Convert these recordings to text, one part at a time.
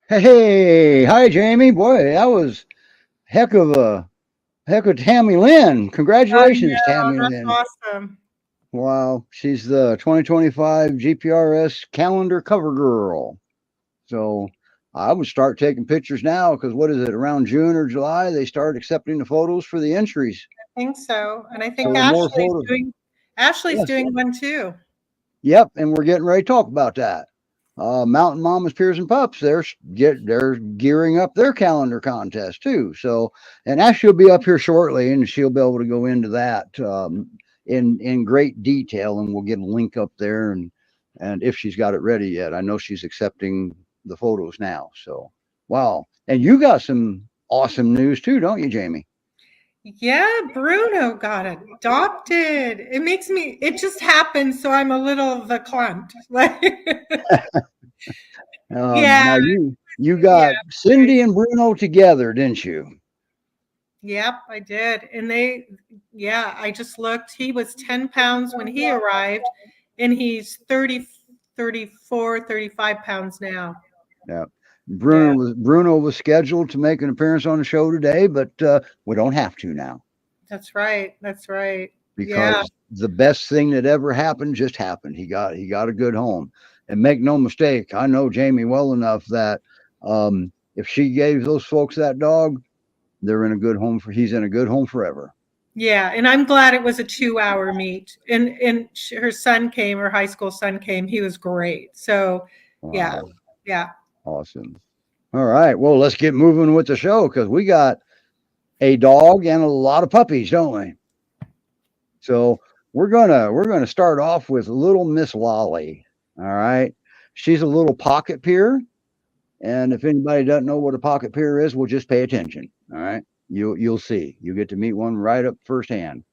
Hey, hi Jamie. Boy, that was heck of Tammy Lynn. I Congratulations, know, Tammy that's Lynn. awesome. Wow, she's the 2025 GPRS calendar cover girl. So I would start taking pictures now because what is it, around June or July, they start accepting the photos for the entries. I think so, and I So think the more Ashley's photos, doing Ashley's yes. doing one too. Yep, and we're getting ready to talk about that. Mountain Mamas Pyrs and Pups, they're gearing up their calendar contest too. So, and Ashley will be up here shortly, and she'll be able to go into that in great detail, and we'll get a link up there, and if she's got it ready yet, I know she's accepting the photos now. So, wow, and you got some awesome news too, don't you, Jamie? Yeah, Bruno got adopted. It just happened, so I'm a little verklempt. Like, yeah, Now you yeah, got Cindy and Bruno together, didn't you? yep, I did. And yeah, I just looked. He was 10 pounds when he arrived, and he's 34, 35 pounds now. Yeah. Yeah, Bruno was scheduled to make an appearance on the show today, but we don't have to now that's right. That's right. Yeah. because the best thing that ever happened just happened. He got a good home, and make no mistake, I know Jamie well enough that if she gave those folks that dog, they're in a good home for. He's in a good home forever. Yeah, and I'm glad it was a 2-hour meet. And her son came, her high school son came. He was great. So, yeah, Wow, yeah. awesome. All right, well, let's get moving with the show because we got a dog and a lot of puppies, don't we? So we're gonna start off with little Miss Lolly. All right, she's a little pocket Pyr, and if anybody doesn't know what a pocket Pyr is, well, just pay attention. All right, you'll see. You get to meet one right up firsthand.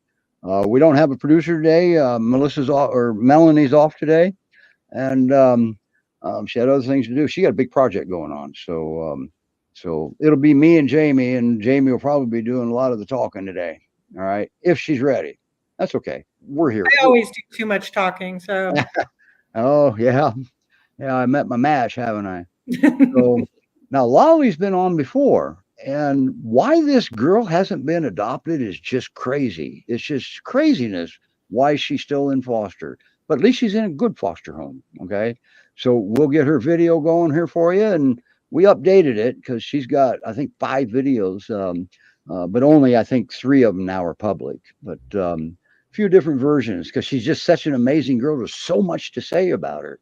We don't have a producer today. Melissa's off or Melanie's off today, and she had other things to do. She got a big project going on, so it'll be me and Jamie will probably be doing a lot of the talking today. All right, if she's ready. That's okay. We're here. I always do too much talking. So, Oh yeah, yeah. I met my match, haven't I? So now Lolly's been on before, and why this girl hasn't been adopted is just crazy. It's just craziness why she's still in foster. But at least she's in a good foster home. Okay, so we'll get her video going here for you, and we updated it because she's got I think 5 videos, but only I think 3 of them now are public. But a few different versions because she's just such an amazing girl. There's so much to say about her.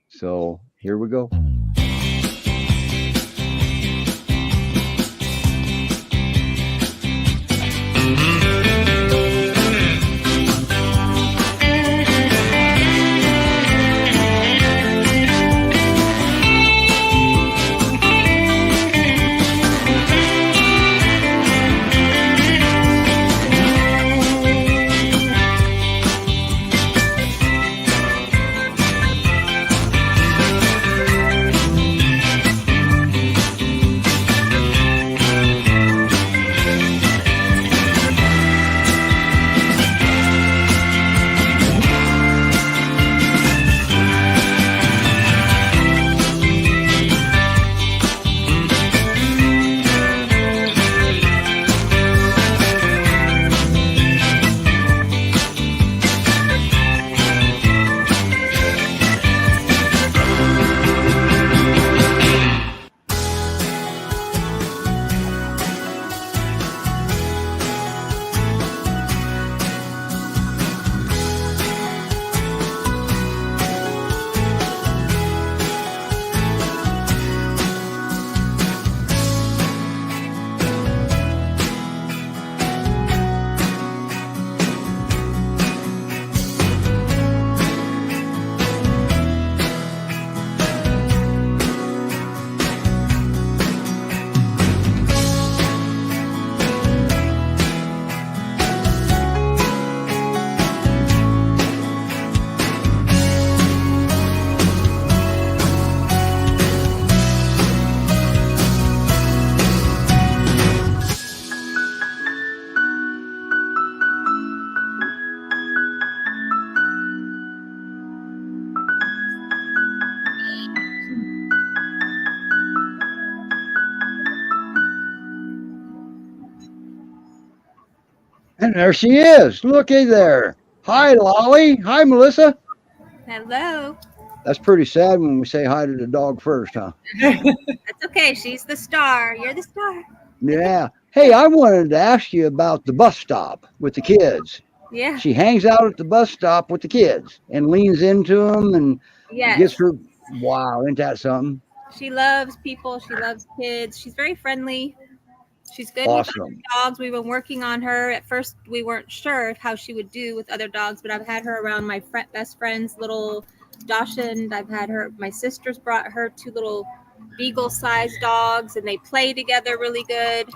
So here we go. And there she is. Looky there. Hi, Lolly. Hi, Melissa. Hello. That's pretty sad when we say hi to the dog first, huh? That's okay. She's the star. You're the star. Yeah. Hey, I wanted to ask you about the bus stop with the kids. Yeah. She hangs out at the bus stop with the kids and leans into them and gets Yes. her. Wow, ain't that something? She loves people. She loves kids. She's very friendly. She's good with Awesome. dogs. We've been working on her. At first, we weren't sure how she would do with other dogs, but I've had her around my best friend's little Dachshund. I've had her. My sisters brought her 2 little beagle-sized dogs, and they play together really good.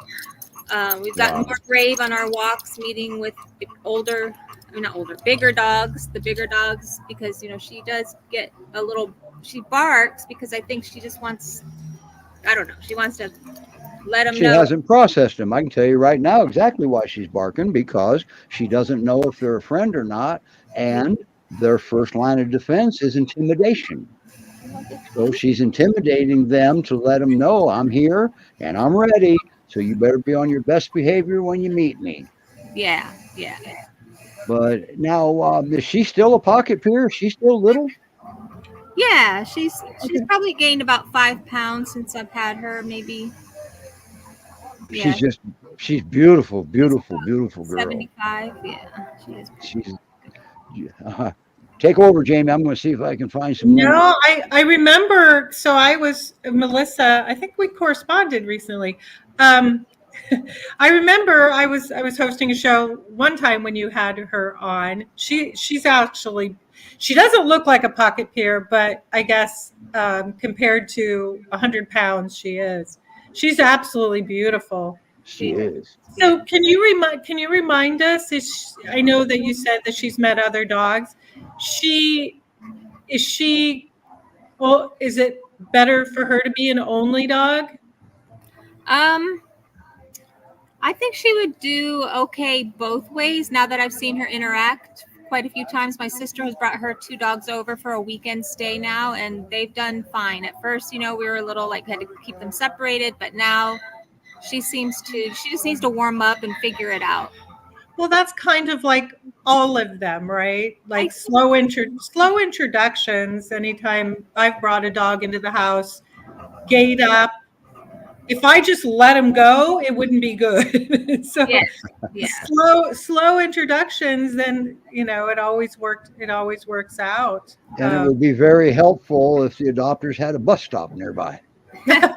We've gotten Wow. more brave on our walks, meeting with bigger dogs, the bigger dogs, because, she does get a little, she barks because I think she just wants, I don't know, she wants to let them She know. hasn't processed them. I can tell you right now exactly why she's barking, because she doesn't know if they're a friend or not. And their first line of defense is intimidation. So she's intimidating them to let them know I'm here and I'm ready. So you better be on your best behavior when you meet me. Yeah. But now, is she still a Pocket Pyr? She's still little? Yeah, she's probably gained about 5 pounds since I've had her, maybe. Yeah, She's beautiful girl. 75. Yeah, she is. She's take over, Jamie. I'm going to see if I can find some. No, I remember. So I was Melissa. I think we corresponded recently. I remember I was hosting a show one time when you had her on. She's actually, she doesn't look like a Pocket Pyr, but I guess compared to 100 pounds, she's absolutely beautiful. She is. So can you remind us? I know that you said that she's met other dogs. Is she? Well, is it better for her to be an only dog? I think she would do okay both ways. Now that I've seen her interact quite a few times, my sister has brought her 2 dogs over for a weekend stay now, and they've done fine. At first, we were a little had to keep them separated, but now she just needs to warm up and figure it out. Well, that's kind of like all of them, right? Like slow introductions. Anytime I've brought a dog into the house, gate up. If I just let him go, it wouldn't be good. So yeah. slow introductions, then it always works out. And it would be very helpful if the adopters had a bus stop nearby. Yeah.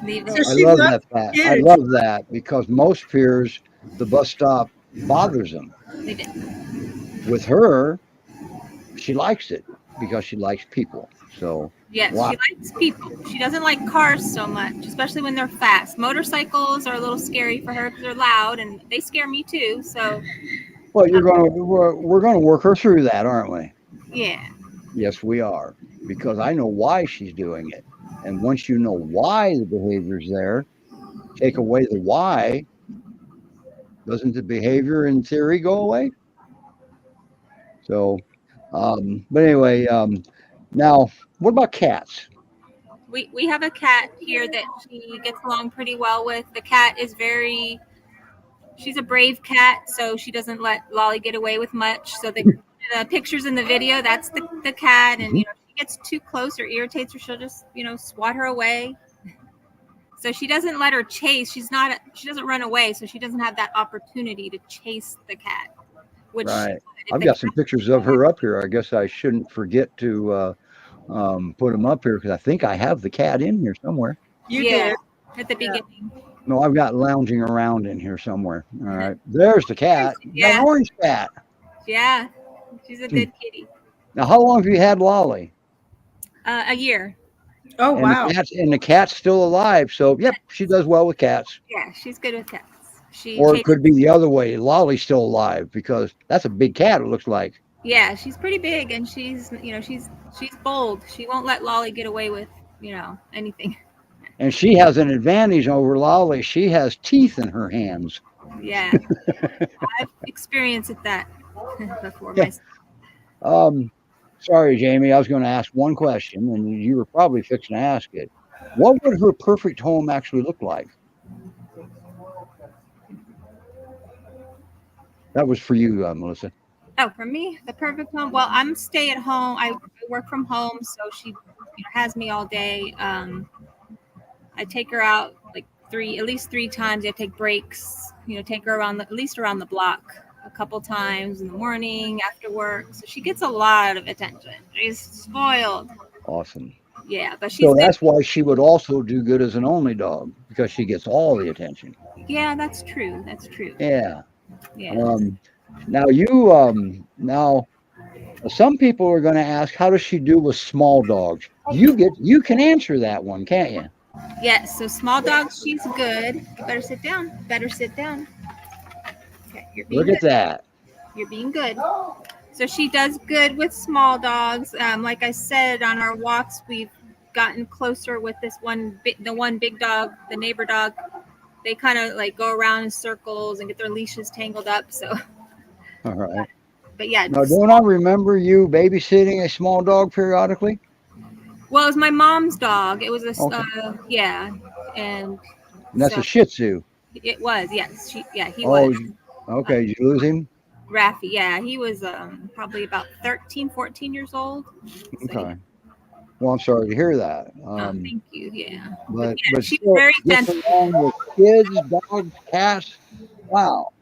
So I love that fact. I love that because most Pyrs, the bus stop bothers them. They did. With her, she likes it because she likes people. So yes, wow. She likes people. She doesn't like cars so much, especially when they're fast. Motorcycles are a little scary for her because they're loud, and they scare me too. So, well, we're going to work her through that, aren't we? Yeah. Yes, we are, because I know why she's doing it. And once you know why the behavior's there, take away the why, doesn't the behavior in theory go away? So, but anyway, now what about cats? We have a cat here that she gets along pretty well with. The cat is she's a brave cat, so she doesn't let Lolly get away with much. So the pictures in the video, that's the cat, and if she gets too close or irritates her, she'll just swat her away. So she doesn't let her chase. She doesn't run away, so she doesn't have that opportunity to chase the cat. Which right. I've got some pictures of her up here. I guess I shouldn't forget to put them up here because I think I have the cat in here somewhere. You did at the beginning. No, I've got lounging around in here somewhere. All right, there's the cat. Yeah. That orange cat. Yeah, she's a good kitty. Now, how long have you had Lolly? A year. Oh, wow. The cat's still alive. So, yep, she does well with cats. Yeah, she's good with cats. Or it could be the other way. Lolly's still alive because that's a big cat, it looks like. Yeah, she's pretty big, and she's bold. She won't let Lolly get away with, anything. And she has an advantage over Lolly. She has teeth in her hands. Yeah. I've experienced that before Yeah. myself. Sorry, Jamie, I was going to ask one question, and you were probably fixing to ask it. What would her perfect home actually look like? That was for you, Melissa. Oh, for me, the perfect home. Well, I'm stay at home. I work from home, so she has me all day. I take her out like at least three times. I take breaks. Take her around at least around the block a couple times in the morning after work. So she gets a lot of attention. She's spoiled. Awesome. Yeah, but she's So good. that's why she would also do good as an only dog, because she gets all the attention. Yeah, that's true. That's true. Yeah. Yeah. Now some people are going to ask, how does she do with small dogs? You can answer that one, can't you? Yes. So small dogs, she's good. You better sit down. Better sit down. Okay, you're being Look at good. that. You're being good. So she does good with small dogs. Like I said, on our walks, we've gotten closer with the one big dog, the neighbor dog. They kind of like go around in circles and get their leashes tangled up. So, All right. but yeah. Now, don't I remember you babysitting a small dog periodically? Well, it was my mom's dog. It was Okay. yeah, and that's so a Shih Tzu. It was, yes. He Oh, was. okay. Did you lose him? Raffy, yeah, he was probably about 13, 14 years old. So, Okay. Well, I'm sorry to hear that. thank you. Yeah, But she's still, very gets attentive. along with kids, dogs, cats. Wow.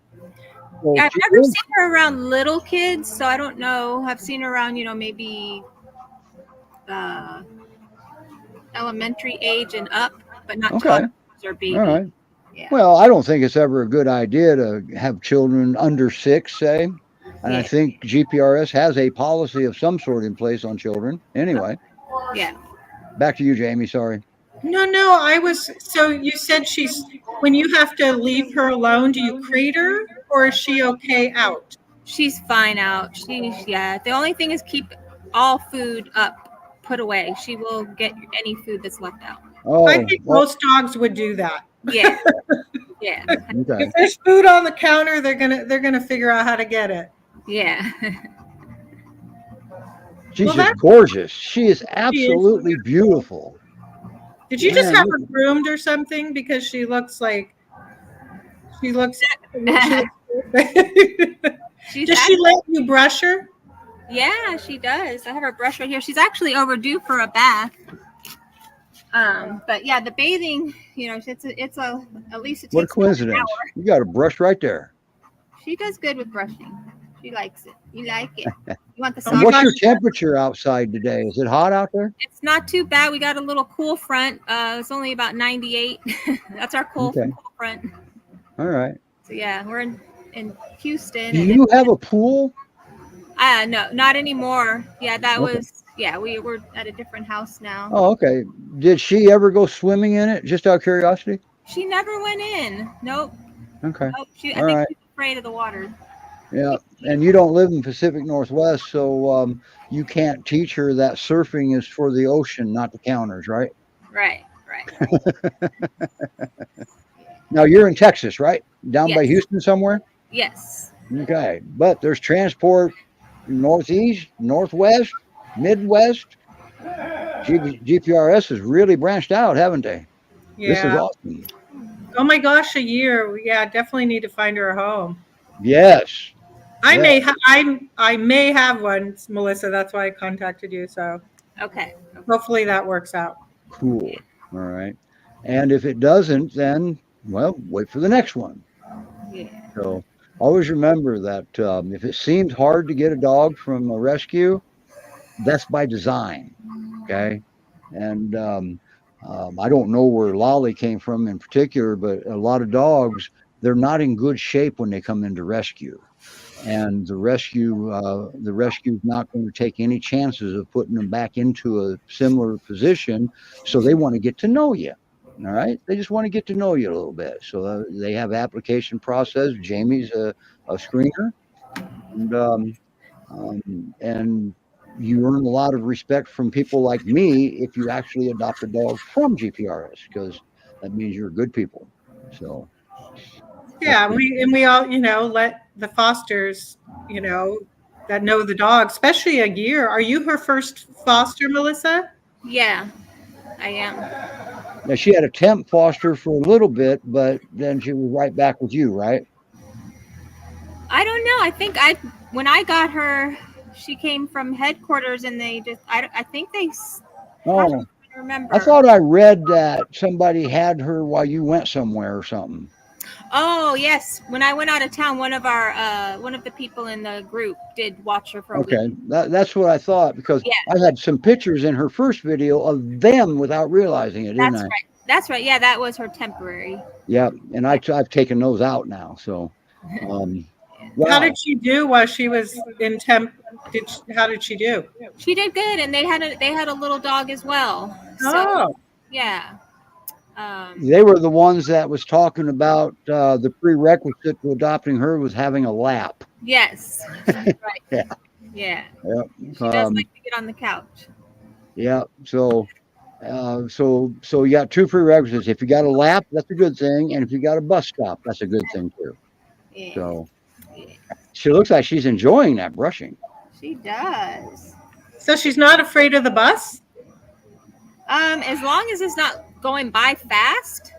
So I've she never is- seen her around little kids, so I don't know. I've seen her around, maybe elementary age and up, but not Okay. toddlers or babies. All right. Yeah. Well, I don't think it's ever a good idea to have children under 6, say. And I Yeah. think GPRS has a policy of some sort in place on children. Anyway, Yeah. back to you, Jamie. Sorry. No, so you said when you have to leave her alone, do you crate her or is she okay out? She's fine out. The only thing is keep all food put away. She will get any food that's left out. Oh, I think most dogs would do that. Yeah. Yeah. okay. If there's food on the counter, they're gonna figure out how to get it. Yeah. She's Well, just gorgeous. She is absolutely beautiful. Did you just Man, have her groomed or something? Because she looks. Does She's she let you brush her? Yeah, she does. I have her brush right here. She's actually overdue for a bath. But yeah, the bathing, it's at least it What a takes coincidence. an hour. You got a brush right there. She does good with brushing. She likes it. You like it. You want the And soft? what's your temperature outside today? Is it hot out there? It's not too bad. We got a little cool front. It's only about 98. That's our cool front. All right. So yeah, we're in Houston. Do you have a pool? No, not anymore. Yeah, we were at a different house now. Oh, okay. Did she ever go swimming in it, just out of curiosity? She never went in. Nope. Okay. Nope. I think she's afraid of the water. Yeah, and you don't live in Pacific Northwest, so you can't teach her that surfing is for the ocean, not the counters, right? Right. Now, you're in Texas, right? Down by Yes. Houston somewhere? Yes. Okay, but there's transport northeast, northwest, midwest. GPRS has really branched out, haven't they? Yeah. This is awesome. Oh my gosh, a year. Yeah, definitely need to find her a home. Yes. I may have one, Melissa. That's why I contacted you. So Okay. hopefully that works out. Cool. All right. And if it doesn't, then, well, wait for the next one. Yeah. So always remember that if it seems hard to get a dog from a rescue, that's by design. Okay. And I don't know where Lolly came from in particular, but a lot of dogs, they're not in good shape when they come into rescue. And the rescue's not going to take any chances of putting them back into a similar position. So they want to get to know you. All right. They just want to get to know you a little bit. So they have application process. Jamie's a screener, and you earn a lot of respect from people like me if you actually adopt a dog from GPRS, because that means you're good people. So. Yeah, we all, let the fosters, that know the dog, especially a year. Are you her first foster, Melissa? Yeah, I am. Now, she had a temp foster for a little bit, but then she was right back with you, right? I don't I think when I got her, she came from headquarters, and they just I think they. Oh, I remember. I thought I read that somebody had her while you went somewhere or something. Oh yes, when I went out of town, one of the people in the group did watch her for a week. Okay, that's what I thought, because I had some pictures in her first video of them without realizing it, didn't I? Right. That's right. Yeah, that was her temporary. Yeah, and I've taken those out now. So, wow. How did she do while she was in temp? How did she do? She did good, and they had a little dog as well. So, yeah. They were the ones that was talking about the prerequisite to adopting her was having a lap. Yes. Right. Yeah. Yep. She does like to get on the couch. Yeah. So you got two prerequisites. If you got a lap, that's a good thing, and if you got a bus stop, that's a good thing too. Yeah. So she looks like she's enjoying that brushing. She does. So she's not afraid of the bus? As long as it's not going by fast.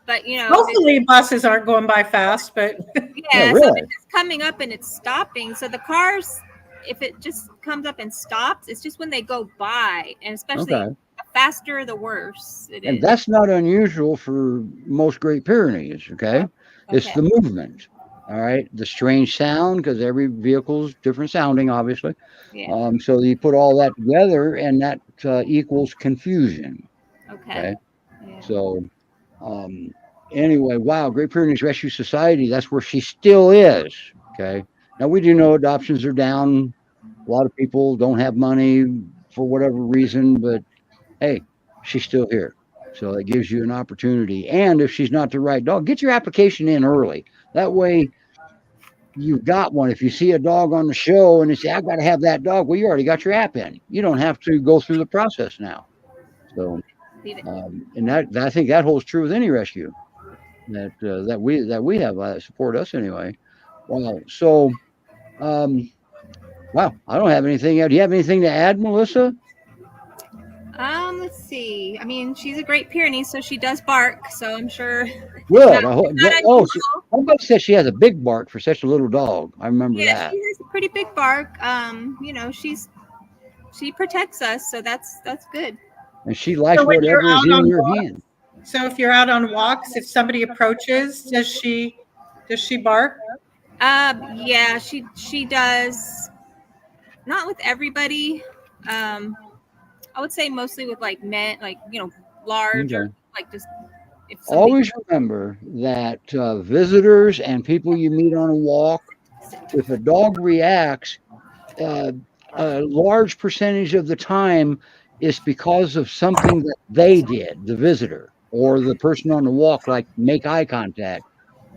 But hopefully buses aren't going by fast, but yeah, really? So if it's coming up and it's stopping. So the cars, if it just comes up and stops, it's just when they go by, and especially the faster the worse it is. And that's not unusual for most Great Pyrenees, okay? It's the movement. All right, the strange sound, because every vehicle's different sounding, obviously. Yeah. So you put all that together, and that equals confusion. Okay. Yeah. So, anyway, wow, Great Pyrenees Rescue Society, that's where she still is. Okay. Now, we do know adoptions are down. A lot of people don't have money for whatever reason, but hey, she's still here. So that gives you an opportunity. And if she's not the right dog, get your application in early. That way, you've got one. If you see a dog on the show and you say, I've got to have that dog, well, you already got your app in. You don't have to go through the process now. So, and I think that holds true with any rescue that we have support us anyway. Wow. So, wow, I don't have anything. Do you have anything to add, Melissa? Let's see. I mean, she's a Great Pyrenees, so she does bark. So I'm sure. Good. Somebody said she has a big bark for such a little dog. I remember that. Yeah, she has a pretty big bark. She protects us, so that's good. And she likes whatever is in your hand. So if you're out on walks, if somebody approaches, does she bark? Yeah, she does. Not with everybody. I would say mostly with like men, like large or like just. Always remember that visitors and people you meet on a walk, if a dog reacts, a large percentage of the time it's because of something that they did, the visitor or the person on the walk, like make eye contact.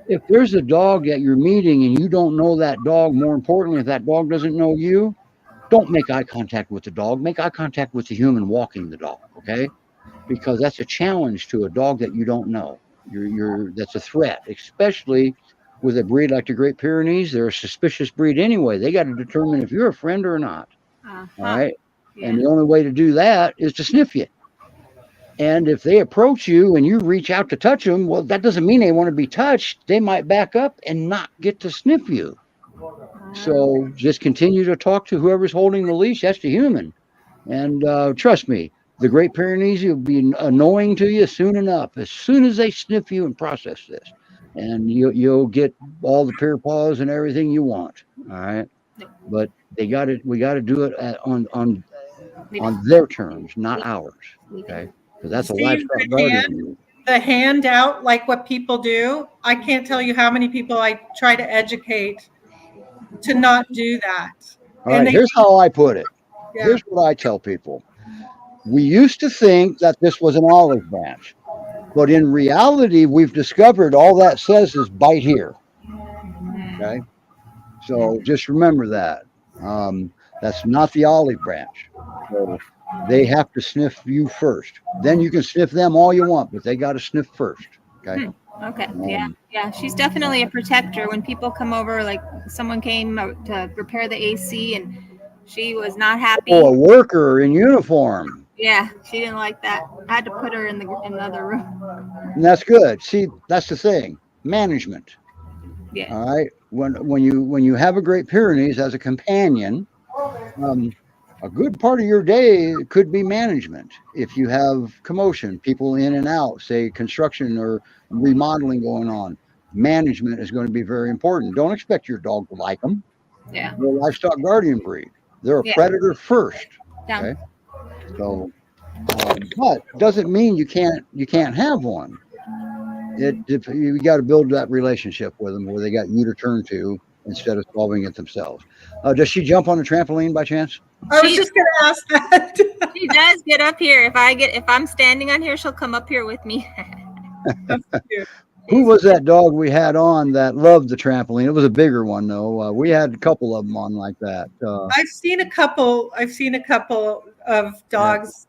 If there's a dog that you're meeting and you don't know that dog, more importantly, if that dog doesn't know you, don't make eye contact with the dog. Make eye contact with the human walking the dog, okay? Because that's a challenge to a dog that you don't know. That's a threat, especially with a breed like the Great Pyrenees. They're a suspicious breed anyway. They got to determine if you're a friend or not. All right? Yeah. And the only way to do that is to sniff you. And if they approach you and you reach out to touch them, well, that doesn't mean they want to be touched. They might back up and not get to sniff you. So just continue to talk to whoever's holding the leash. That's the human. And trust me, the Great Pyrenees will be annoying to you soon enough, as soon as they sniff you and process this. And you'll get all the peer paws and everything you want. All right. But we got to do it on their terms, not ours. Okay. Because that's a livestock guardian. The hand out, like what people do. I can't tell you how many people I try to educate to not do that. All right, here's how I put it. Yeah. Here's what I tell people. We used to think that this was an olive branch, but in reality, we've discovered all that says is bite here. Okay, so just remember that. That's not the olive branch. So they have to sniff you first. Then you can sniff them all you want, but they got to sniff first. Okay. Okay. Yeah. She's definitely a protector. When people come over, like someone came to repair the AC and she was not happy. Oh, a worker in uniform. Yeah, she didn't like that. I had to put her in the other room. And that's good. See, that's the thing. Management. Yeah. All right. When you have a Great Pyrenees as a companion, a good part of your day could be management. If you have commotion, people in and out, say construction or remodeling going on, management is going to be very important. Don't expect your dog to like them. Yeah. They're a livestock guardian breed. They're a Yeah. predator first. Yeah. Okay. So, but doesn't mean you can't have one. You got to build that relationship with them where they got you to turn to instead of solving it themselves. Does she jump on the trampoline by chance? I was just going to ask that. She does get up here. If I'm standing on here, she'll come up here with me. That's cute. Who was that dog we had on that loved the trampoline? It was a bigger one though. We had a couple of them on like that. I've seen a couple of dogs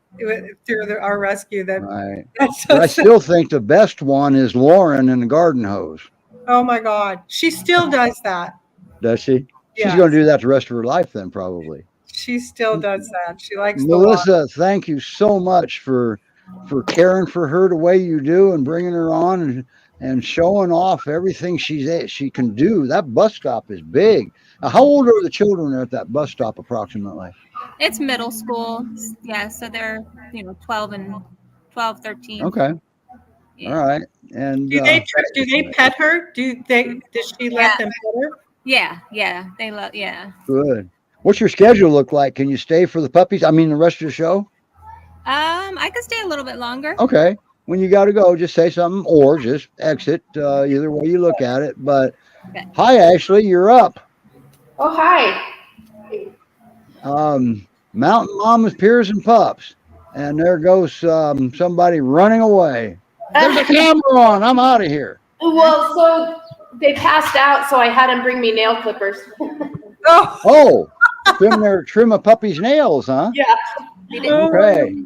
through our rescue that. Right. That's But I still think the best one is Lauren in the garden hose. Oh my God, she still does that. Does she? She's Yes. going to do that the rest of her life then, probably. She still does that. She likes Melissa, thank you so much for caring for her the way you do and bringing her on and showing off everything she can do. That bus stop is big. Now, how old are the children at that bus stop approximately? It's middle school. Yeah, so they're 12, 13. Okay. Yeah. All right. And do they pet her? Does she let them pet her? Yeah. They love. Yeah. Good. What's your schedule look like? Can you stay for the puppies? I mean, the rest of the show? I could stay a little bit longer. Okay. When you got to go, just say something or just exit. Either way you look at it. But Okay. Hi, Ashley. You're up. Oh, hi. Mountain Mamas Pyrs and Pups. And there goes somebody running away. There's a camera on. I'm out of here. Well, so they passed out, so I had them bring me nail clippers. Oh, trim a puppy's nails, huh? Yeah. Okay.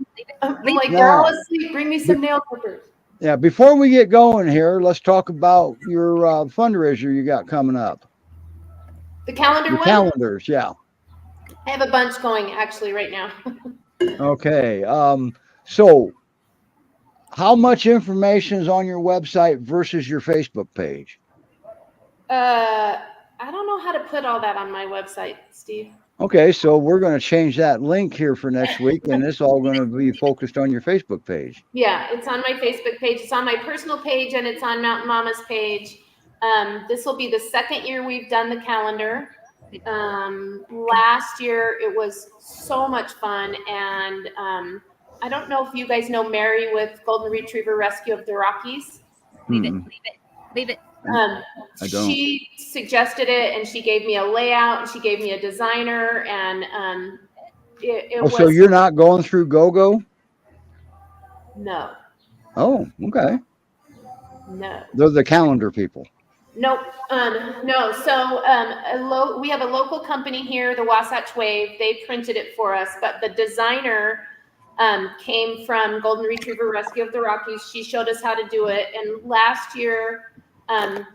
I'm like, they're all asleep. Bring me some nail clippers. Yeah, before we get going here, let's talk about your fundraiser you got coming up. The calendar The one? calendars, yeah. I have a bunch going actually right now. Okay. So how much information is on your website versus your Facebook page? I don't know how to put all that on my website, Steve. Okay, so we're going to change that link here for next week, and it's all going to be focused on your Facebook page. Yeah, it's on my Facebook page. It's on my personal page, and it's on Mountain Mama's page. This will be the second year we've done the calendar. Last year it was so much fun, and I don't know if you guys know Mary with Golden Retriever Rescue of the Rockies. Leave it. I don't. She suggested it, and she gave me a layout, and she gave me a designer, and it was. So you're not going through GoGo? No. Oh, okay. No. They're the calendar people. Nope. No. So we have a local company here, the Wasatch Wave. They printed it for us, but the designer came from Golden Retriever Rescue of the Rockies. She showed us how to do it, and last year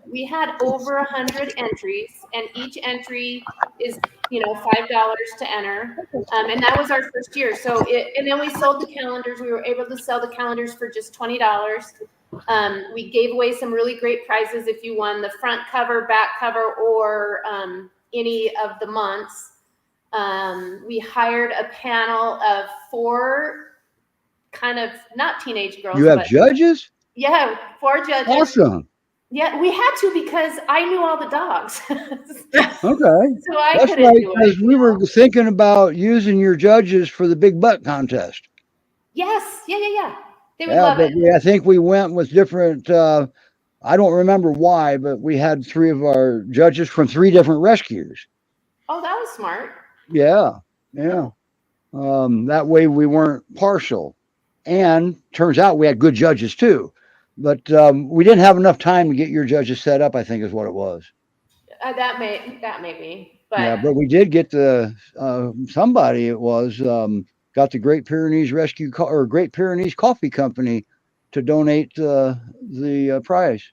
we had over 100 entries, and each entry is $5 to enter, and that was our first year. So and then we sold the calendars. We were able to sell the calendars for just $20. We gave away some really great prizes if you won the front cover, back cover, or any of the months. We hired a panel of 4 kind of not teenage girls. You have judges? Yeah, 4 judges. Awesome. Yeah, we had to because I knew all the dogs. Okay. So I That's couldn't right, do because it. we were thinking about using your judges for the big butt contest. Yes. Yeah. They would Yeah, love but it. I think we went with different. I don't remember why, but we had 3 of our judges from 3 different rescues. Oh, that was smart. Yeah. That way we weren't partial, and turns out we had good judges too. But we didn't have enough time to get your judges set up, I think is what it was. That may be. But Yeah, but we did get somebody it was got the Great Pyrenees Rescue or Great Pyrenees Coffee Company to donate the prize.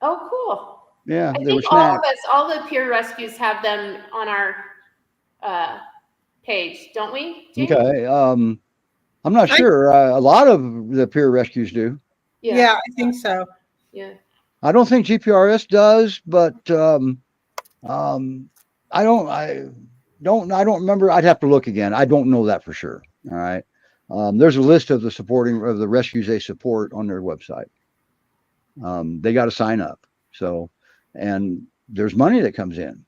oh, cool. Yeah, I there were think all of snacks. us, all the peer rescues have them on our page, don't we, Jamie? Okay. I'm not sure. A lot of the peer rescues do. Yeah, I think so. Yeah. I don't think GPRS does, but I don't remember. I'd have to look again. I don't know that for sure. All right. There's a list of the rescues they support on their website. They got to sign up. So, and there's money that comes in,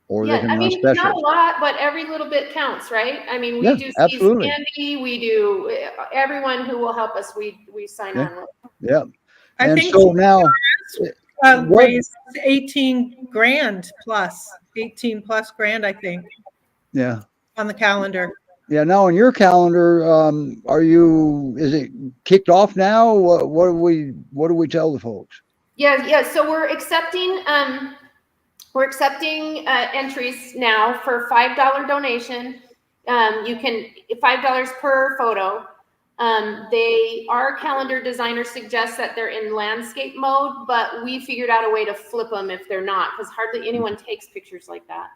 or they can run specials. Not a lot, but every little bit counts, right? I mean, we do absolutely. Andy, we do everyone who will help us. We sign on with. Yeah. I think so now raised 18 grand plus 18 plus grand, I think. Yeah. On the calendar. Yeah. Now on your calendar, is it kicked off now? What do we tell the folks? Yeah. So we're accepting entries now for $5 donation. You can $5 per photo. Our calendar designer suggests that they're in landscape mode, but we figured out a way to flip them if they're not, because hardly anyone takes pictures like that.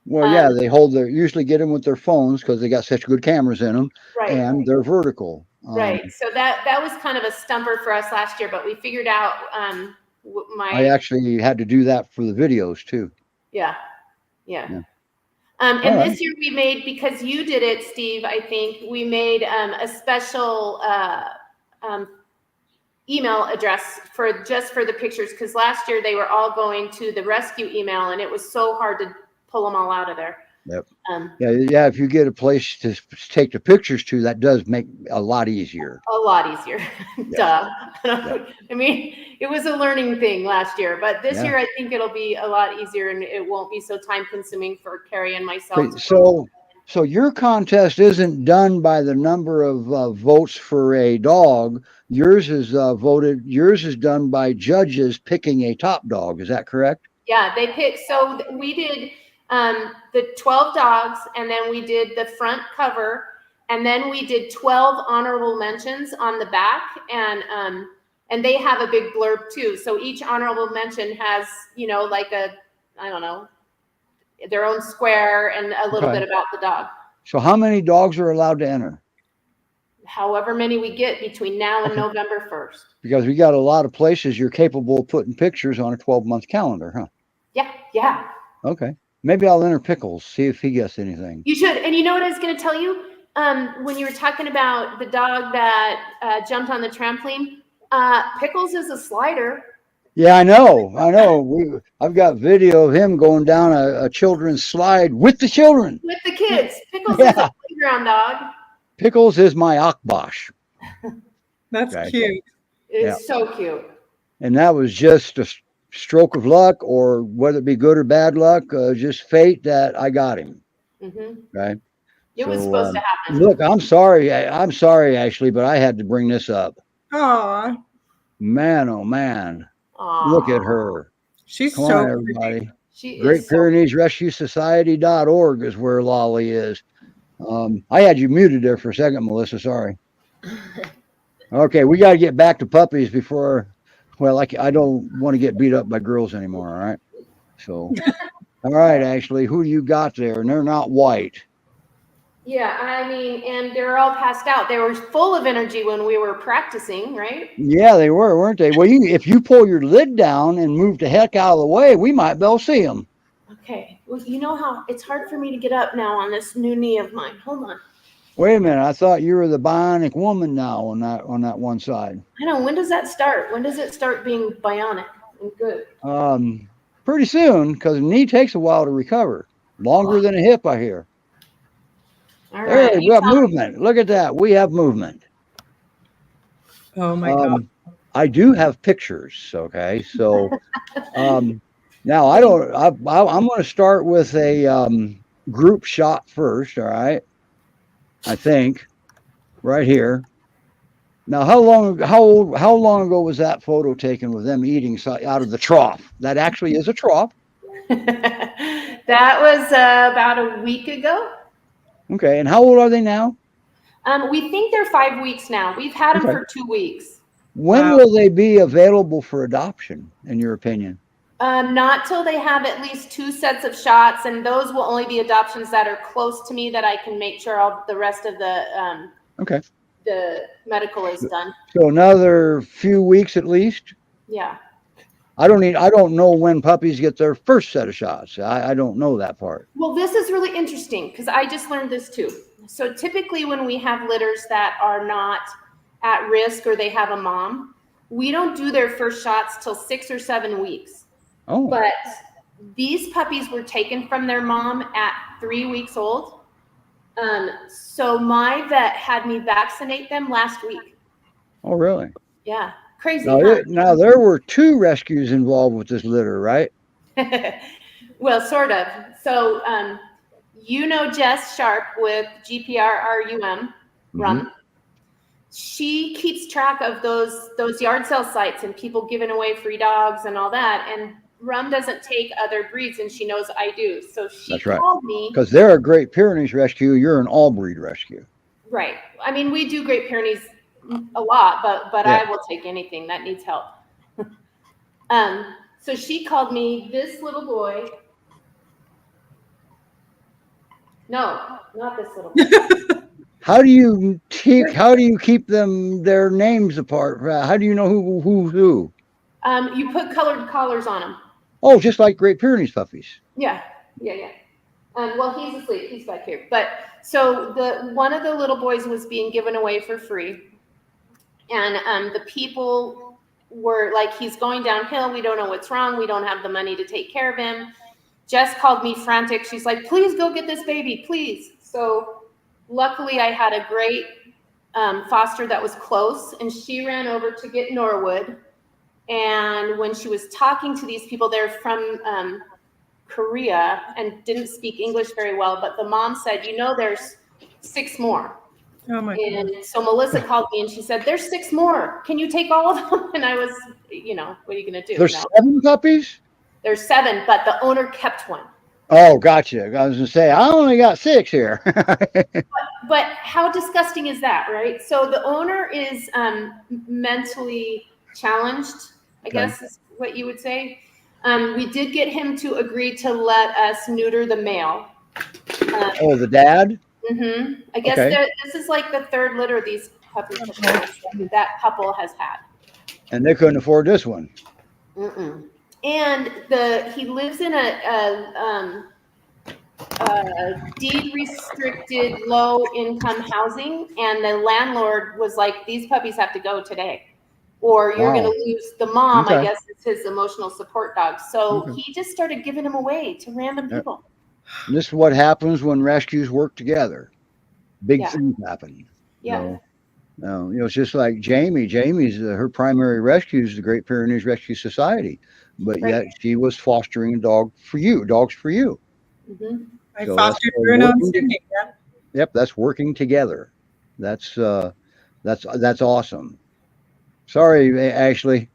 Well, they usually get them with their phones because they got such good cameras in them, and they're vertical. Right. So that was kind of a stumper for us last year, but we figured out I actually had to do that for the videos too. Yeah. And this year we made, because you did it, Steve, I think we made a special email address for the pictures, because last year they were all going to the rescue email and it was so hard to pull them all out of there. Yep. If you get a place to take the pictures to, that does make a lot easier. A lot easier. Duh. I mean, it was a learning thing last year, but this year I think it'll be a lot easier and it won't be so time consuming for Carrie and myself. So your contest isn't done by the number of votes for a dog. Yours is done by judges picking a top dog. Is that correct? Yeah, they picked. So we did the 12 dogs, and then we did the front cover, and then we did 12 honorable mentions on the back, and they have a big blurb too. So each honorable mention has, like their own square and a little bit about the dog. So how many dogs are allowed to enter? However many we get between now and November 1st. Because we got a lot of places you're capable of putting pictures on a 12-month calendar, huh? Yeah. Okay. Maybe I'll enter Pickles, see if he gets anything. You should. And you know what I was going to tell you? When you were talking about the dog that jumped on the trampoline, Pickles is a slider. Yeah, I know. I've got video of him going down a children's slide with the children. With the kids. Pickles is a playground dog. Pickles is my Akbosh. That's cute. It's so cute. And that was just a stroke of luck, or whether it be good or bad luck, just fate that I got him. Mm-hmm. Right. It was supposed to happen. Look, I'm sorry, Ashley, but I had to bring this up. Aw. Man, oh man. Aww. Look at her. She's Come so on, everybody. She Great is Pyrenees Rescue Society.org is where Lolly is. I had you muted there for a second, Melissa. Sorry. Okay, we got to get back to puppies before. Well, I don't want to get beat up by girls anymore. All right. So, all right, Ashley, who you got there? And they're not white. Yeah, I mean, and they're all passed out. They were full of energy when we were practicing, right? Yeah, they were, weren't they? Well, if you pull your lid down and move the heck out of the way, we might be able to see them. Okay. Well, you know how it's hard for me to get up now on this new knee of mine. Hold on. Wait a minute. I thought you were the bionic woman now on that one side. I know. When does that start? When does it start being bionic and good? Pretty soon, because the knee takes a while to recover. Longer than a hip, I hear. All right. Hey, we have movement. Look at that. We have movement. Oh my God. I do have pictures. Okay. So now I'm going to start with a group shot first. All right. I think right here. Now, how long ago was that photo taken with them eating out of the trough? That actually is a trough. That was about a week ago. Okay. And how old are they now? We think they're 5 weeks now. We've had them for 2 weeks. When will they be available for adoption, in your opinion? Not till they have at least 2 sets of shots, and those will only be adoptions that are close to me that I can make sure all the rest of the the medical is done. So another few weeks at least? Yeah. I don't know when puppies get their first set of shots. I don't know that part. Well, this is really interesting because I just learned this too. So typically when we have litters that are not at risk or they have a mom, we don't do their first shots till 6 or 7 weeks. Oh. But these puppies were taken from their mom at 3 weeks old. So my vet had me vaccinate them last week. Oh, really? Yeah. Crazy. Now there were 2 rescues involved with this litter, right? Well, sort of. So, Jess Sharp with R.U.M. R.U.M. She keeps track of those yard sale sites and people giving away free dogs and all that. And R.U.M. doesn't take other breeds, and she knows I do. So she called me. Because they're a Great Pyrenees rescue. You're an all breed rescue. Right. I mean, we do Great Pyrenees a lot, but yeah. I will take anything that needs help. So she called me. This little boy. No, not this little boy. How do you keep their names apart? How do you know who's who? You put colored collars on them. Oh, just like Great Pyrenees puppies. Yeah. Well, he's asleep. He's back here. But so one of the little boys was being given away for free. And the people were like, he's going downhill. We don't know what's wrong. We don't have the money to take care of him. Jess called me frantic. She's like, please go get this baby, please. So luckily I had a great foster that was close, and she ran over to get Norwood. And when she was talking to these people, they're from Korea and didn't speak English very well. But the mom said, there's 6 more. Oh my God. So Melissa called me and she said, there's 6 more. Can you take all of them? And I was, what are you going to do? There's 7 puppies? There's 7, but the owner kept one. Oh, gotcha. I was going to say, I only got 6 here. but how disgusting is that, right? So the owner is mentally challenged, I guess is what you would say. We did get him to agree to let us neuter the male. The dad? Mm-hmm. I guess this is like the 3rd litter these puppies that couple has had. And they couldn't afford this one. Mm-mm. And he lives in a deed restricted low income housing, and the landlord was like, these puppies have to go today, or you're going to lose the mom. I guess it's his emotional support dog. So he just started giving them away to random people. And this is what happens when rescues work together. Big things happen. Yeah. It's just like Jamie. Jamie's her primary rescue is the Great Pyrenees Rescue Society, but yet she was fostering dogs for you. Mm-hmm. I fostered Bruno and Cindy. Yeah. Yep, that's working together. That's awesome. Sorry, Ashley.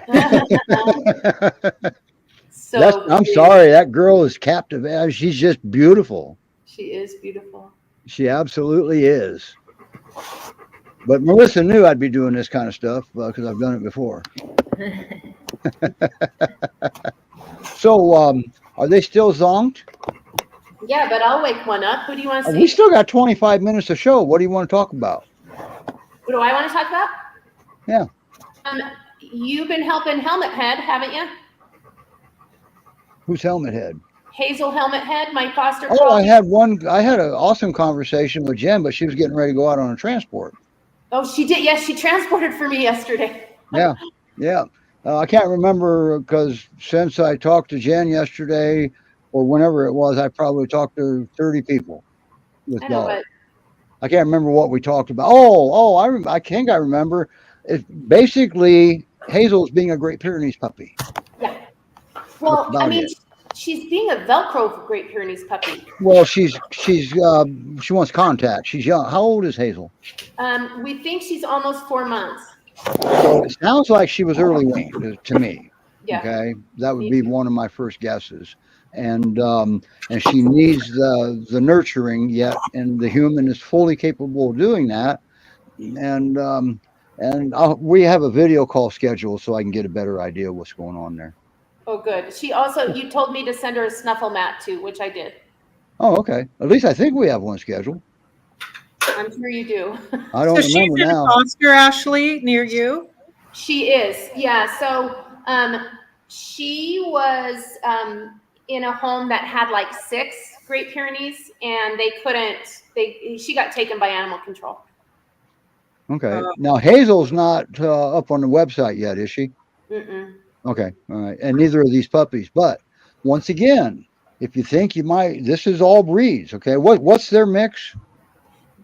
I'm sorry. That girl is captivating. She's just beautiful. She is beautiful. She absolutely is. But Melissa knew I'd be doing this kind of stuff because I've done it before. So, are they still zonked? Yeah, but I'll wake one up. Who do you want to see? We still got 25 minutes to show. What do you want to talk about? What do I want to talk about? Yeah. You've been helping Helmet Head, haven't you? Who's Helmet Head? Hazel Helmet Head, my foster. I had an awesome conversation with Jen, but she was getting ready to go out on a transport. Oh, she did. Yes, she transported for me yesterday. Yeah. I can't remember because since I talked to Jen yesterday or whenever it was, I probably talked to 30 people with dogs. I can't remember what we talked about. I think I remember. It's basically Hazel's being a Great Pyrenees puppy. Yeah. Well, she's being a Velcro Great Pyrenees puppy. Well, she wants contact. She's young. How old is Hazel? We think she's almost 4 months. So it sounds like she was early weaned to me. Yeah. Okay, that would be one of my first guesses. And she needs the nurturing yet, and the human is fully capable of doing that. And we have a video call scheduled so I can get a better idea of what's going on there. Oh, good. She also, you told me to send her a snuffle mat too, which I did. Oh, okay. At least I think we have one scheduled. I'm sure you do. I don't remember now. Foster, Ashley, near you? She is. Yeah. So She was in a home that had like 6 Great Pyrenees, and she got taken by animal control. Okay. Now Hazel's not up on the website yet, is she? Mm-mm. Okay. All right. And neither are these puppies. But once again, if you think you might, this is all breeds. Okay. What's their mix?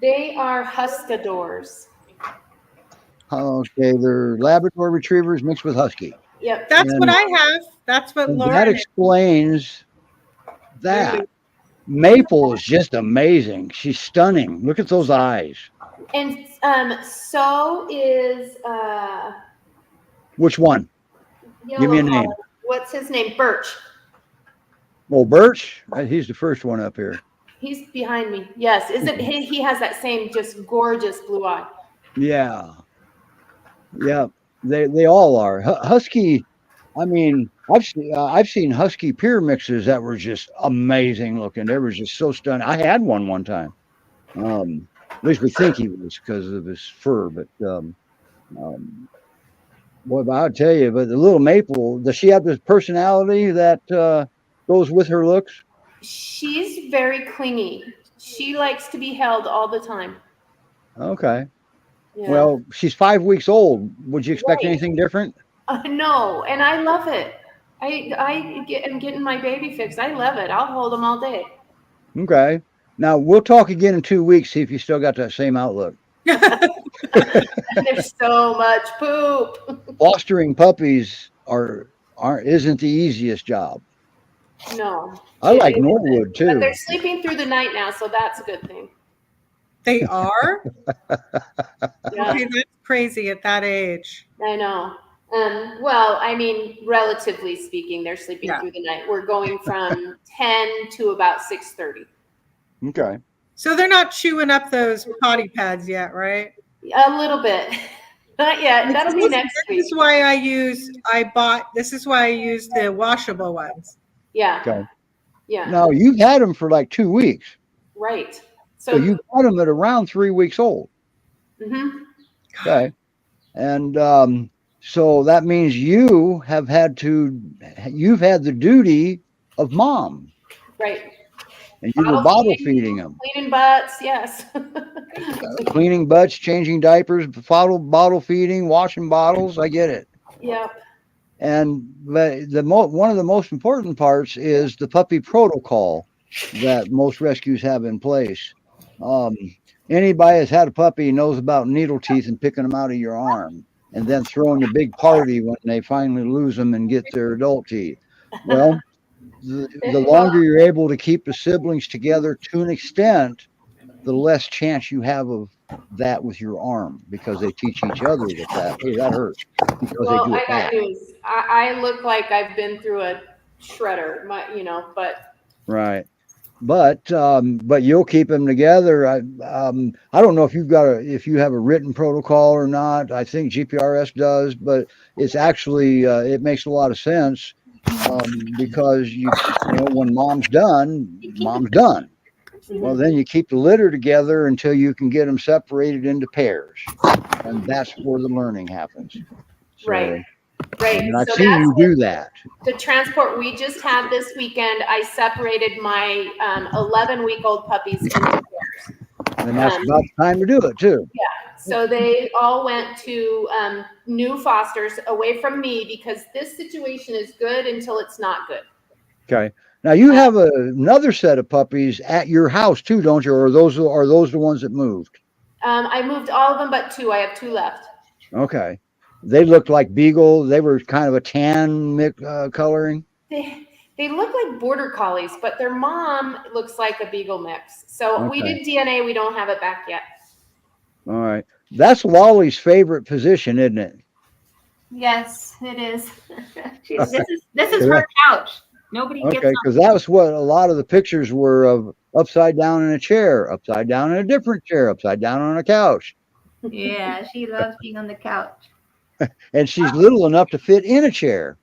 They are Huskadors. Okay, they're Labrador retrievers mixed with Husky. Yep. That's And- what I have. That's what And Lauren that is. explains that. Really? Maple is just amazing. She's stunning. Look at those eyes. And so is Which one? Give me a name. What's his name? Birch. Well, Birch, he's the first one up here. He's behind me. Yes, isn't he has that same just gorgeous blue eye. Yeah. Yeah, they all are. Husky, I mean, I've seen Husky Pyr mixes that were just amazing looking. They were just so stunning. I had one time. At least we think he was because of his fur, but boy, I'll tell you, but the little Maple, does she have this personality that goes with her looks? She's very clingy. She likes to be held all the time. Okay. Yeah. Well, she's 5 weeks old. Would you expect Right. anything different? No, and I love it. I'm getting my baby fix. I love it. I'll hold them all day. Okay. Now we'll talk again in 2 weeks. See if you still got that same outlook. There's so much poop. Fostering puppies isn't the easiest job. No. I like It Norwood isn't. But too. they're sleeping through the night now, so that's a good thing. They are? Yeah, Okay, that's crazy at that age. I know. Well, I mean, relatively speaking, they're sleeping Yeah. through the night. We're going from 10 to about 6:30. Okay. So they're not chewing up those potty pads yet, right? A little bit. Not yet. That'll be next week. This is why this is why I use the washable ones. Yeah. Okay. Yeah. Now you've had them for like 2 weeks. Right. So you got them at around 3 weeks old. Mhm. Okay. And so that means you've had the duty of mom. Right. And you were bottle feeding them. Cleaning butts, yes. Cleaning butts, changing diapers, bottle feeding, washing bottles. I get it. Yep. And one of the most important parts is the puppy protocol that most rescues have in place. Anybody that's had a puppy knows about needle teeth and picking them out of your arm and then throwing a big party when they finally lose them and get their adult teeth. Well, the longer you're able to keep the siblings together to an extent, the less chance you have of that with your arm because they teach each other that hey, that hurts because Well, they do I it got back. news. I look like I've been through a shredder, but Right. But you'll keep them together. I don't know if if you have a written protocol or not. I think GPRS does, but it's actually it makes a lot of sense because you know when mom's done. Well, then you keep the litter together until you can get them separated into pairs, and that's where the learning happens. So, right. Right. And I've So seen you that's do that. the transport we just had this weekend. I separated my 11-week-old puppies into pairs. And that's about the time to do it too. So they all went to new fosters away from me because this situation is good until it's not good. Okay. Now you have another set of puppies at your house too, don't you? Or are those the ones that moved? I moved all of them but 2. I have 2 left. Okay. They looked like beagle. They were kind of a tan coloring. They look like border collies, but their mom looks like a beagle mix. So we Okay. did DNA. We don't have it back yet. All right. That's Wally's favorite position, isn't it? Yes, it is. This is her couch. Nobody gets Okay, on. because that was what a lot of the pictures were of upside down in a chair, upside down in a different chair, upside down on a couch. Yeah, she loves being on the couch. And she's little enough to fit in a chair.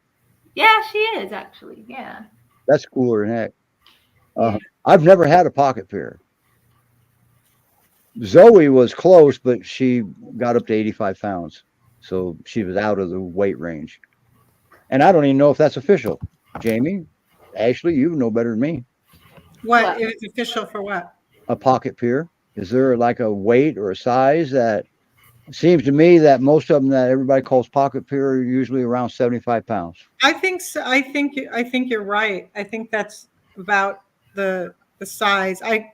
Yeah, she is actually. Yeah. That's cooler than heck. I've never had a Pocket Pyr. Zoe was close, but she got up to 85 pounds. So she was out of the weight range. And I don't even know if that's official. Jamie, Ashley, you know better than me. What? It was official for what? A pocket pyr. Is there like a weight or a size that seems to me that most of them that everybody calls pocket pyr are usually around 75 pounds? I think so. I think you're right. I think that's about the size. I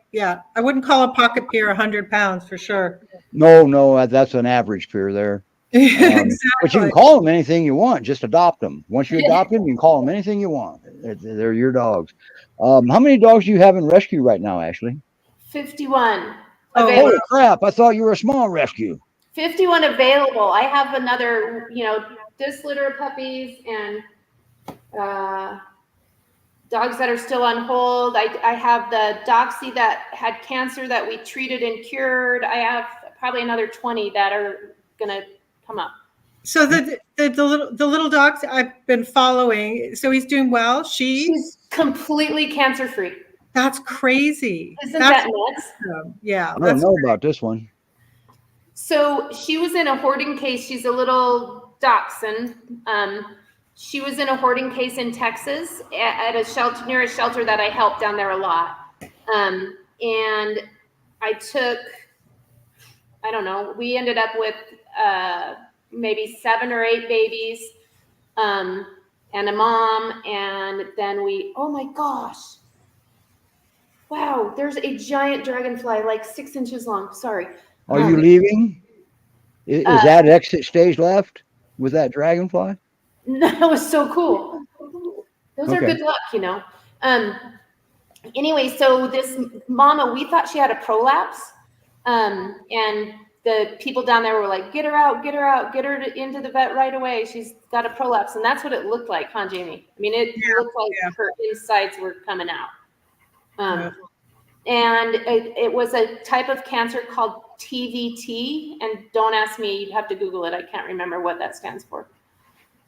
wouldn't call a pocket pyr 100 pounds for sure. No, that's an average pyr there. Exactly. But you can call them anything you want. Just adopt them. Once you adopt them, you can call them anything you want. They're your dogs. How many dogs do you have in rescue right now, Ashley? 51 Oh, available. Holy crap! I thought you were a small rescue. 51 available. I have another, this litter of puppies and dogs that are still on hold. I have the Doxy that had cancer that we treated and cured. I have probably another 20 that are gonna come up. So the little dogs I've been following. So he's doing well. She's completely cancer free. That's crazy. Isn't that nuts? Awesome. Yeah. I don't know about this one. So she was in a hoarding case. She's a little dachshund. She was in a hoarding case in Texas at a shelter, near a shelter that I helped down there a lot. And I took, I don't know, we ended up with maybe 7 or 8 babies and a mom. And then oh my gosh. Wow, there's a giant dragonfly, like 6 inches long. Sorry. Are you leaving? Is that exit stage left with that dragonfly? That was so cool. Those are good luck, Anyway, so this mama, we thought she had a prolapse. And the people down there were like, get her out, get her into the vet right away. She's got a prolapse. And that's what it looked like, huh, Jamie? I mean, it looked like her insides were coming out. And it was a type of cancer called TVT. And don't ask me, you'd have to Google it. I can't remember what that stands for.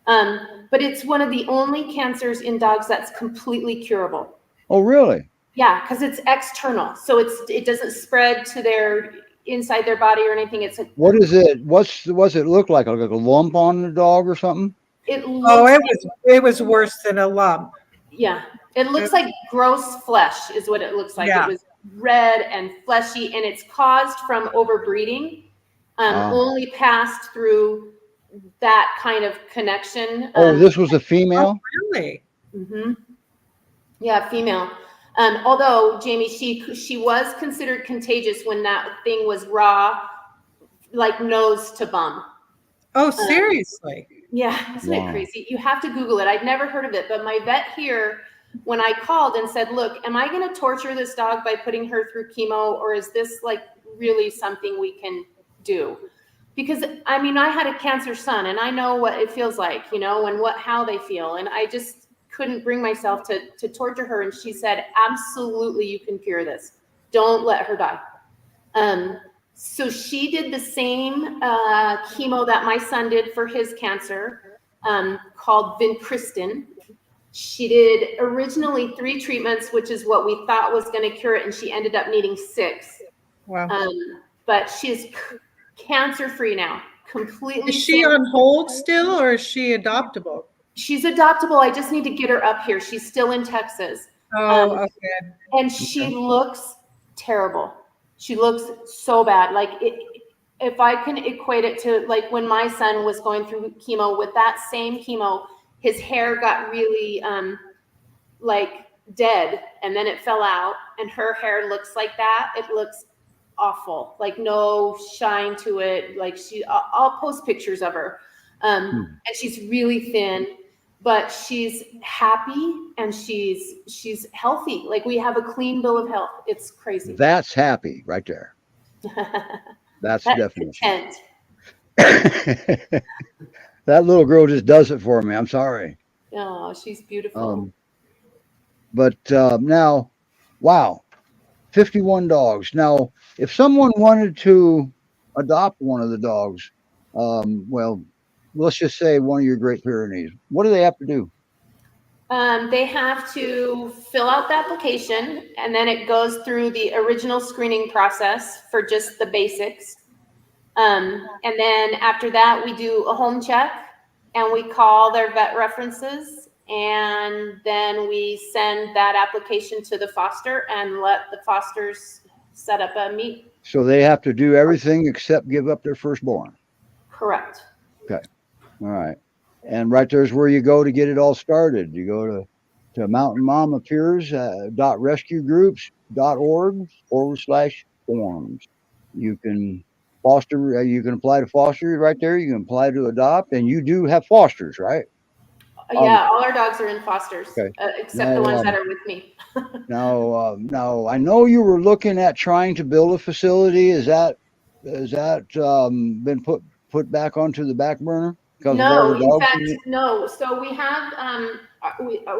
But it's one of the only cancers in dogs that's completely curable. Oh, really? Yeah, because it's external. So it doesn't spread to their inside their body or anything. It's what is it? What's it look like? Like a lump on the dog or something? It was worse than a lump. Yeah. It looks like gross flesh is what it looks like. Yeah. It was red and fleshy, and it's caused from overbreeding. Only passed through that kind of connection. This was a female? Oh, really? Mm-hmm. Yeah, female. Although, Jamie, she was considered contagious when that thing was raw, like nose to bum. Oh, seriously? Yeah, isn't it crazy? You have to Google it. I'd never heard of it, but my vet here, when I called and said, look, am I going to torture this dog by putting her through chemo, or is this like really something we can do? Because I mean, I had a cancer son and I know what it feels like, and how they feel. And I just couldn't bring myself to torture her. And she said, absolutely, you can cure this. Don't let her die. So she did the same chemo that my son did for his cancer, called vincristine. She did originally 3 treatments, which is what we thought was going to cure it. And she ended up needing 6. Wow. But she's cancer-free now, completely. Is she on hold still, or is she adoptable? She's adoptable. I just need to get her up here. She's still in Texas. Oh, okay. And she looks terrible. She looks so bad. Like if I can equate it to like when my son was going through chemo, with that same chemo, his hair got really like dead, and then it fell out, and her hair looks like that. It looks awful, like no shine to it. Like I'll post pictures of her. And she's really thin, but she's happy and she's healthy. Like we have a clean bill of health. It's crazy. That's happy right there. That's definitely content. That little girl just does it for me. I'm sorry. Oh, she's beautiful. But now, wow, 51 dogs. Now, if someone wanted to adopt one of the dogs, well, let's just say one of your Great Pyrenees, what do they have to do? They have to fill out the application, and then it goes through the original screening process for just the basics. And then after that, we do a home check. and we call their vet references, and then we send that application to the foster and let the fosters set up a meet. So they have to do everything except give up their firstborn. Correct. Okay. All right. And right there's where you go to get it all started. You go to Mamas Pyrs rescuegroups.org/forms. You can foster, you can apply to foster right there. You can apply to adopt, and you do have fosters, right? Yeah, all our dogs are in fosters, Okay. except the ones that are with me. Now I know you were looking at trying to build a facility. Is that been put back onto the back burner? No, in fact, no. So we have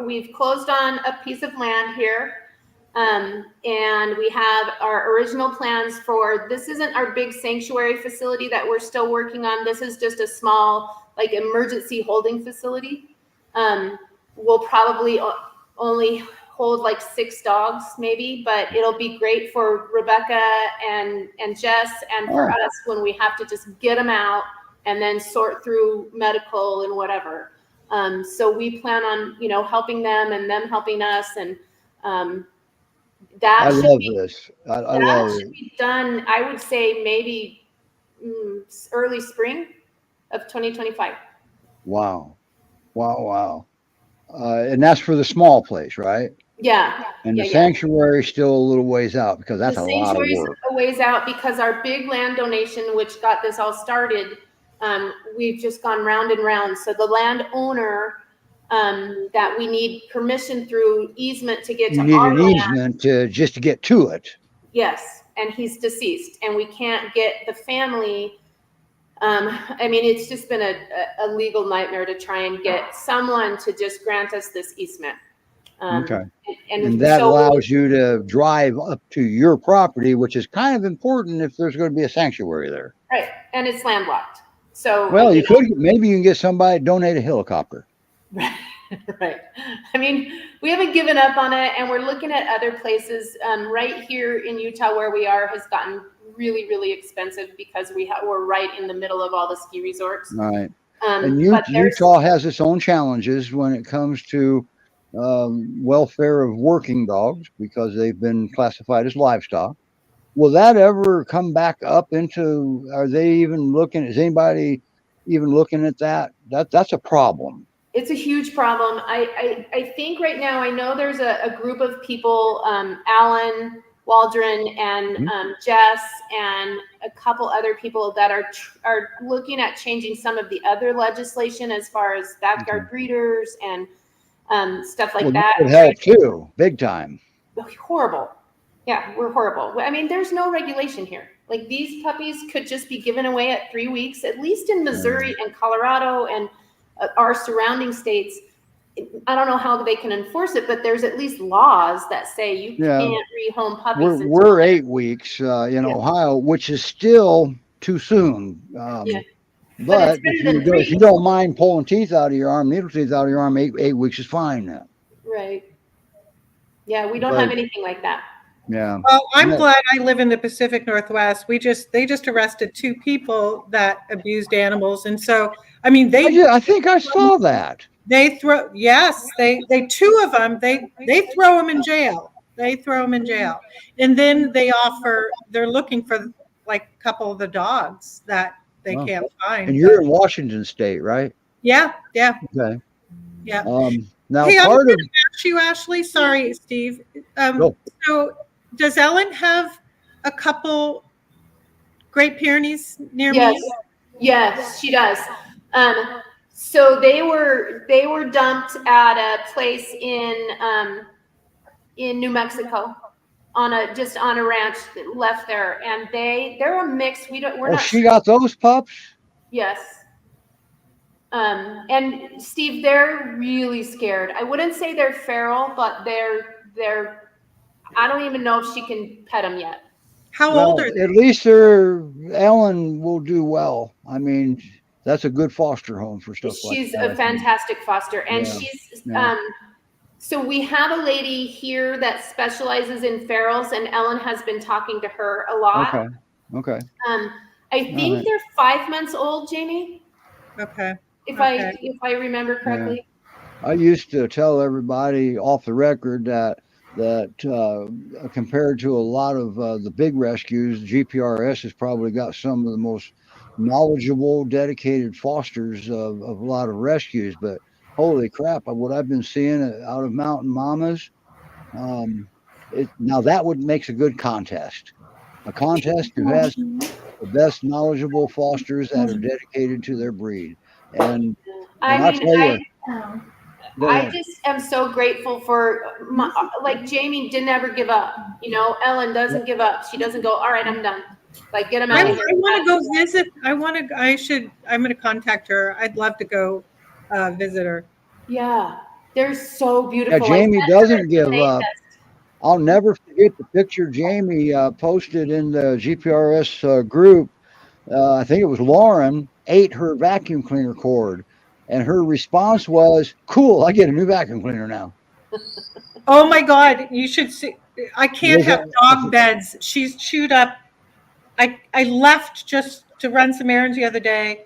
we've closed on a piece of land here, and we have our original plans for. This isn't our big sanctuary facility that we're still working on. This is just a small, like, emergency holding facility. We'll probably only hold like 6 dogs maybe, but it'll be great for Rebecca and Jess and for us when we have to just get them out and then sort through medical and whatever. So we plan on, helping them and them helping us, and that should be done, I would say maybe early spring of 2025. Wow. And that's for the small place, right? Yeah. And the sanctuary is still a little ways out, because that's a lot of work. The sanctuary is a ways out because our big land donation, which got this all started, we've just gone round and round. So the landowner that we need permission through easement to get to our land. You need an easement just to get to it. Yes, and he's deceased, and we can't get the family. I mean, it's just been a legal nightmare to try and get someone to just grant us this easement. Okay. And that allows you to drive up to your property, which is kind of important if there's going to be a sanctuary there. Right. And it's landlocked. So, well, maybe you can get somebody to donate a helicopter. Right. I mean, we haven't given up on it, and we're looking at other places. Right here in Utah, where we are, has gotten really, really expensive because we're right in the middle of all the ski resorts. Right. And Utah has its own challenges when it comes to welfare of working dogs, because they've been classified as livestock. Will that ever come back up into? Are they even looking? Is anybody even looking at that? That's a problem. It's a huge problem. I think right now, I know there's a group of people, Alan Waldron and Jess and a couple other people that are looking at changing some of the other legislation as far as backyard breeders and stuff like that. Would help too, big time. Horrible. Yeah, we're horrible. I mean, there's no regulation here. Like, these puppies could just be given away at 3 weeks, at least in Missouri and Colorado and our surrounding states. I don't know how they can enforce it, but there's at least laws that say you can't rehome puppies. We're 8 weeks in Ohio, which is still too soon. But if you don't mind pulling teeth out of your arm, needle teeth out of your arm, 8 weeks is fine now. Right. Yeah, we don't have anything like that. Yeah. Well, I'm glad I live in the Pacific Northwest. They just arrested 2 people that abused animals, and so I mean I think I saw that. They 2 of them they throw them in jail. They throw them in jail, and then they're looking for like a couple of the dogs that they can't find. And you're in Washington State, right? Yeah. Okay. Yeah. Now, hey, I'm going to ask you, Ashley. Sorry, Steve. So, does Ellen have a couple Great Pyrenees near me? Yes, she does. So they were dumped at a place in New Mexico on a ranch that left there, and they're a mix. We're not. She got those pups? Yes. And Steve, they're really scared. I wouldn't say they're feral, but they're. I don't even know if she can pet them yet. How old are they? At least Ellen will do well. I mean, that's a good foster home for stuff like that. She's a fantastic foster, and she's. So we have a lady here that specializes in ferals, and Ellen has been talking to her a lot. Okay. I think they're 5 months old, Jamie. Okay. if Okay. I remember correctly. I used to tell everybody off the record that compared to a lot of the big rescues, GPRS has probably got some of the most knowledgeable, dedicated fosters of a lot of rescues. But holy crap, what I've been seeing out of Mountain Mamas, now that would makes a good contest. A contest who has the best knowledgeable fosters that are dedicated to their breed. And I I'll mean, tell you, go I ahead. just am so grateful for like Jamie didn't ever give up. You know, Ellen doesn't give up. She doesn't go, all right, I'm done. Like, get them I out of here. want to go visit. I'm going to contact her. I'd love to go visit her. Yeah, they're so Yeah, beautiful. Jamie I doesn't give up. test. I'll never forget the picture Jamie posted in the GPRS group. I think it was Lauren ate her vacuum cleaner cord, and her response was, "Cool, I get a new vacuum cleaner now." Oh my God, you should see. I can't Was have that- dog beds. She's chewed up. I left just to run some errands the other day,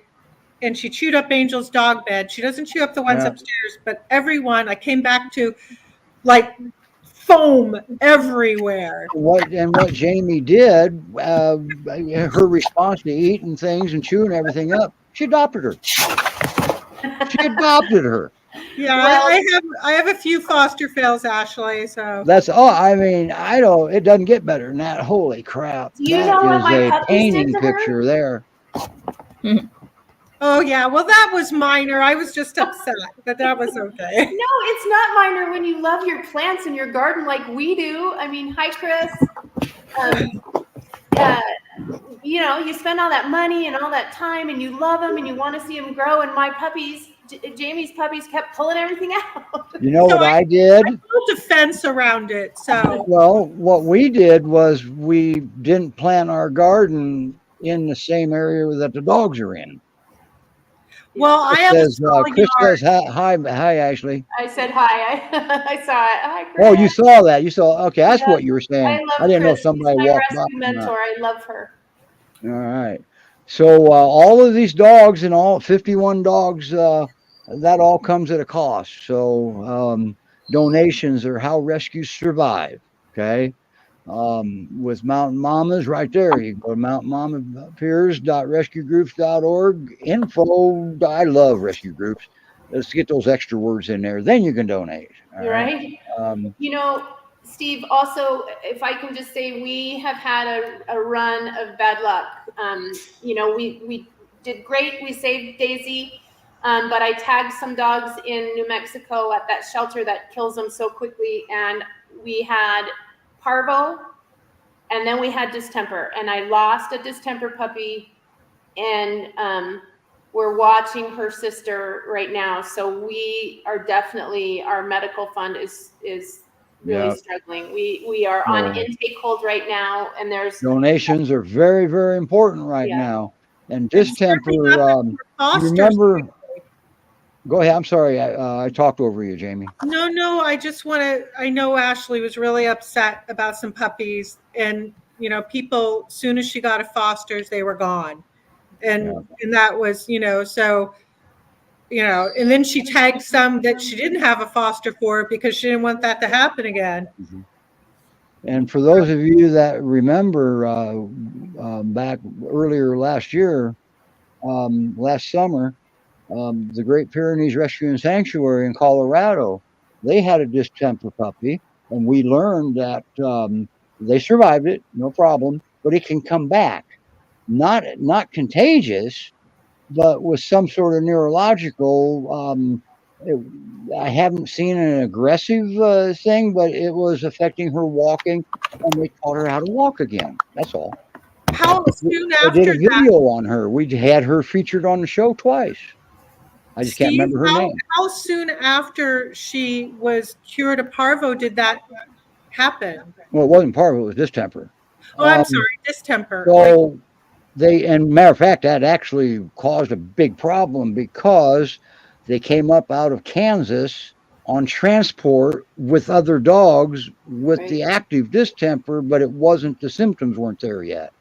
and she chewed up Angel's dog bed. She doesn't chew up the ones Yeah. upstairs, but everyone I came back to, like foam everywhere. What Jamie did, her response to eating things and chewing everything up, she adopted her. She adopted her. Yeah, Well- I have a few foster fails, Ashley. So That's all. I mean, I don't. It doesn't get better than that. Holy crap! Do you That know what is my a puppies did painting to her? picture there. oh yeah, well that was minor. I was just upset, but that was okay. No, it's not minor when you love your plants in your garden like we do. I mean, hi, Chris. You know, you spend all that money and all that time, and you love them, and you want to see them grow. And my puppies, Jamie's puppies, kept pulling everything out. You know So what I did? I built a fence around it, so Well, what we did was we didn't plant our garden in the same area that the dogs are in. well I have a small Chris yard. says hi, Ashley. I said hi. I saw it. Hi, Chris. Oh, you saw that? You saw? Okay, that's Yeah, what you were saying. I love I didn't know if Chris. somebody She's my walked by. rescue mentor. I love her. All right. So all of these dogs and all 51 dogs, that all comes at a cost. So donations are how rescues survive. Okay. With Mountain Mamas right there. You can go to mountainmamapyrs.rescuegroups.org. Info. I love rescue groups. Let's get those extra words in there. Then you can donate. All You're right. You know, Steve, also, if I can just say, we have had a run of bad luck. You know, we did great. We saved Daisy, but I tagged some dogs in New Mexico at that shelter that kills them so quickly. And we had parvo, and then we had distemper. And I lost a distemper puppy, and we're watching her sister right now. So we are definitely, our medical fund is really struggling. We are on intake hold right now, and there's donations are very, very important right now. And distemper, remember, go ahead. I'm sorry. I talked over you, Jamie. No, I just want to, I know Ashley was really upset about some puppies, and, you know, people, as soon as she got a foster's, they were gone. And that was, you know, so, you know, and then she tagged some that she didn't have a foster for because she didn't want that to happen again. Mm-hmm. And for those of you that remember back earlier last year, last summer, the Great Pyrenees Rescue and Sanctuary in Colorado, they had a distemper puppy, and we learned that they survived it, no problem, but it can come back. Not contagious, but with some sort of neurological. I haven't seen an aggressive thing, but it was affecting her walking, and they taught her how to walk again. That's all. How soon I after did a that? video on her. We had her featured on the show twice. I just can't remember her name. How soon after she was cured of parvo did that happen? Well, it wasn't parvo, it was distemper. Oh, I'm sorry, distemper. So and matter of fact, that actually caused a big problem because they came up out of Kansas on transport with other dogs with the active distemper, but it wasn't, the symptoms weren't there yet.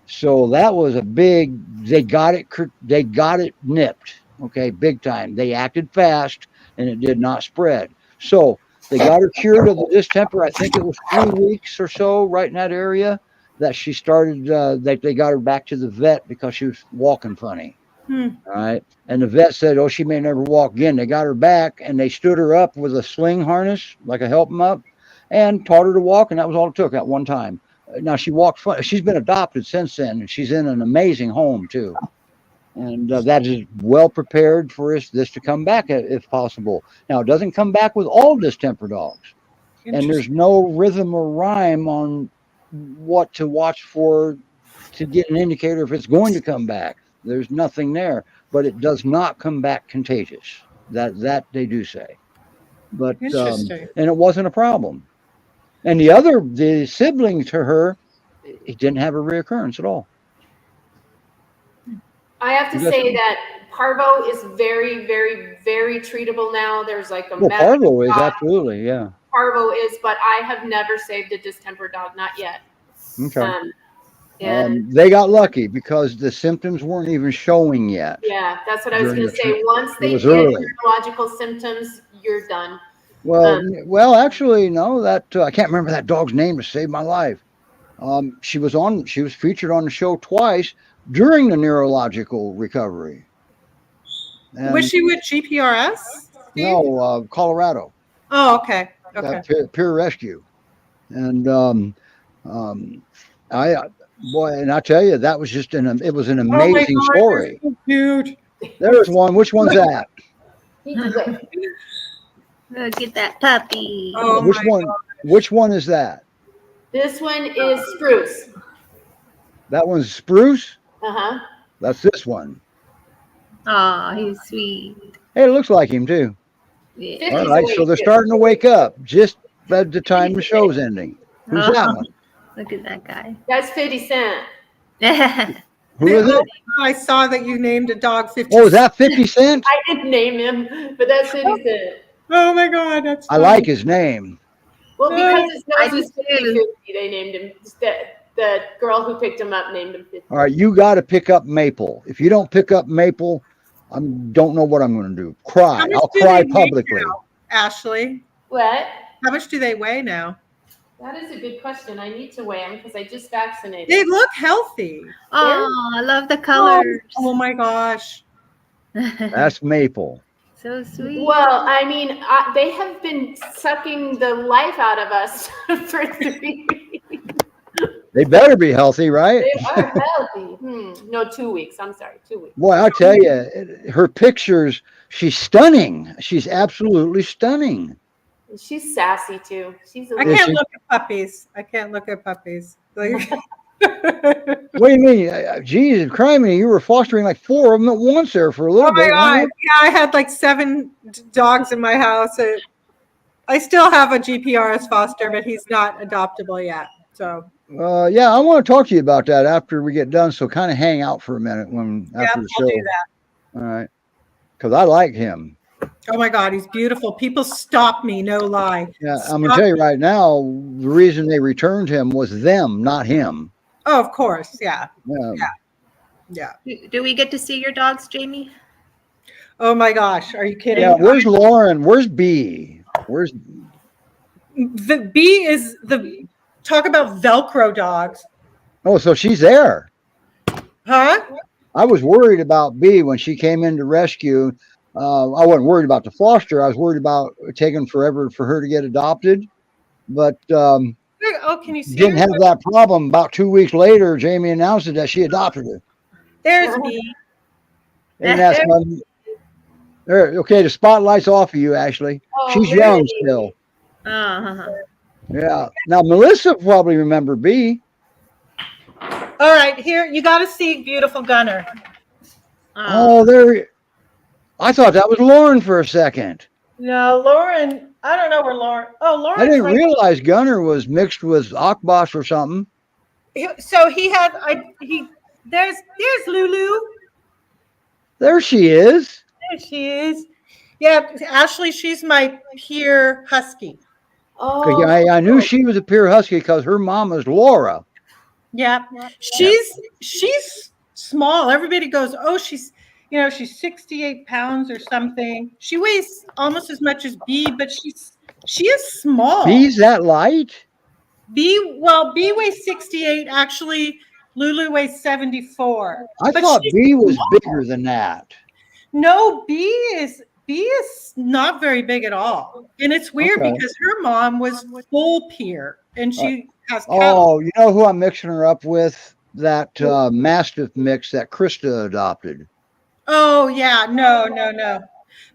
So that was a big, they got it nipped. Okay, big time. They acted fast and it did not spread. So they got her cured of the distemper. I think it was 3 weeks or so, right in that area, that she started. They got her back to the vet because she was walking funny. Hmm. All right, and the vet said, "Oh, she may never walk again." They got her back and they stood her up with a sling harness, like a help 'em up, and taught her to walk, and that was all it took at one time. Now she walked. She's been adopted since then, and she's in an amazing home too. And that is well prepared for this to come back if possible. Now, it doesn't come back with all distemper dogs, and there's no rhythm or rhyme on what to watch for to get an indicator if it's going to come back. There's nothing there, but it does not come back contagious. That they do say, but Interesting. and it wasn't a problem. And the sibling to her, it didn't have a reoccurrence at all. I have to say that Parvo is very, very, very treatable now. There's like a Parvo is absolutely, yeah. Parvo is, but I have never saved a distemper dog, not yet. Okay. And they got lucky because the symptoms weren't even showing yet. yeah, that's what I was going to say. Once they get neurological symptoms, you're done. Well, actually, no. That I can't remember that dog's name to save my life. She was featured on the show twice during the neurological recovery. And was she with GPRS? Steve? No, Colorado. Oh, okay. Okay. PyRescue, and and I tell you, that was just it was an amazing story. So cute. There's one. Which one's that? Look at that puppy. Oh, which one? God. Which one is that? This one is Spruce. That one's Spruce? Uh-huh. That's this one. Aw, he's sweet. Hey, it looks like him too. Yeah. All right, so they're starting to wake up just at the time the show's ending. Who's that one? Look at that guy. That's 50 Cent. Who is it? I saw that you named a dog 50 Cent. Oh, is that 50 Cent? I didn't name him, but that's 50 Cent. Oh my God, that's funny. I like his name. Well, because his nose was 50-50, they named him. The girl who picked him up named him 50. All right, you got to pick up Maple. If you don't pick up Maple, I don't know what I'm going to do. Cry. I'll cry publicly. Now, Ashley? What? How much do they weigh now? That is a good question. I need to weigh them because I just vaccinated. They look healthy. Oh, I love the colors. Oh my gosh. That's Maple. So sweet. Well, I mean, they have been sucking the life out of us for 3 weeks. They better be healthy, right? They are healthy. No, 2 weeks. I'm sorry, 2 weeks. Boy, I'll tell you, her pictures, she's stunning. She's absolutely stunning. She's sassy too. I can't look at puppies. I can't look at puppies. Like, what do you mean? Jesus, criminy, you were fostering like 4 of them at once there for a little bit. God. Yeah, I had like 7 dogs in my house. I still have a GPRS foster, but he's not adoptable yet. So. Yeah, I want to talk to you about that after we get done. So kind of hang out for a minute after the show. I'll do that. All right, because I like him. Oh my God, he's beautiful. People stop me, no lie. Yeah, I'm gonna tell you right now, the reason they returned him was them, not him. Oh, of course, yeah. Do we get to see your dogs, Jamie? Oh my gosh, are you kidding? Yeah, where's Lauren? Where's B? Where's the B? Is the talk about Velcro dogs? Oh, so she's there. Huh? I was worried about B when she came in to rescue. I wasn't worried about the foster. I was worried about taking forever for her to get adopted. But can you see didn't have that problem. About 2 weeks later, Jamie announced that she adopted her. There's me. And that's there. Okay, the spotlight's off of you, Ashley. She's young still. Yeah. Now Melissa probably remember B. All right, here you got to see beautiful Gunner. Oh, there. I thought that was Lauren for a second. No, Lauren. I don't know where Lauren. Oh, Lauren. I didn't realize Gunner was mixed with Akbas or something. So he had. There's Lulu. There she is. There she is. Yeah, Ashley. She's my Pyr Husky. Oh, I knew she was a Pyr Husky because her mama's Laura. Yeah, she's small. Everybody goes, oh, she's. You know, she's 68 pounds or something. She weighs almost as much as B, but she is small. B's that light? B weighs 68. Actually, Lulu weighs 74. I But thought she's B was small. bigger than that. No, B is not very big at all. And it's weird Okay. because her mom was full Pyr and she has cows. Oh, you know who I'm mixing her up with? That Mastiff mix that Krista adopted. Oh yeah, no.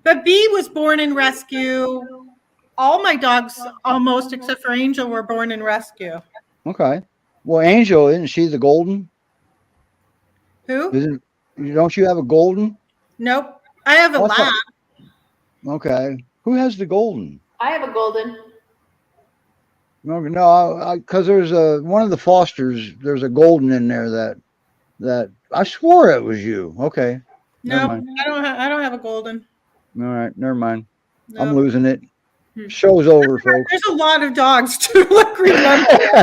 But B was born in rescue. All my dogs, almost except for Angel, were born in rescue. Okay. Well, Angel, isn't she the golden? Who? Don't you have a golden? Nope. I have a Oh, I thought- lab. Okay. Who has the golden? I have a golden. No, because there's one of the Fosters. There's a golden in there that I swore it was you. Okay. Never No, mind. I don't have a golden. All right. Never mind. No. I'm losing it. Show's over, folks. There's a lot of dogs to look. Remember,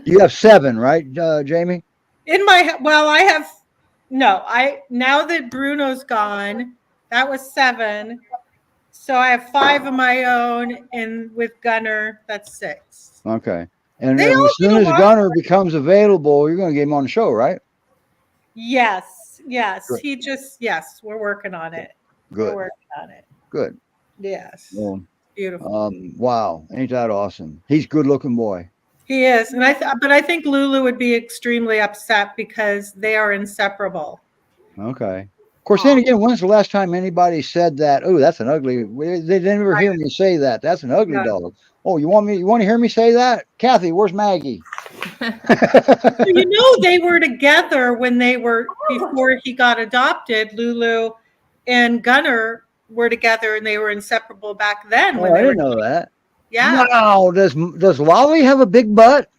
You have 7, right, Jamie? I have now that Bruno's gone, that was 7. So I have 5 of my own, and with Gunner, that's 6. Okay. And They then all as soon get as along. Gunner becomes available, you're going to get him on the show, right? Yes. Good. Yes, we're working on it. Good. We're working on it. Good. Yes. Well, Beautiful. wow. Ain't that awesome? He's a good looking boy. He is. And but I think Lulu would be extremely upset because they are inseparable. Okay. Of course, then again, when's the last time anybody said that? Oh, that's an ugly. They never hear me say that. That's an ugly Yeah. dog. Oh, you want to hear me say that? Kathy, where's Maggie? You know, they were together before he got adopted. Lulu and Gunner were together, and they were inseparable back then. Oh, I didn't know that. Yeah. Wow. Does Lolly have a big butt?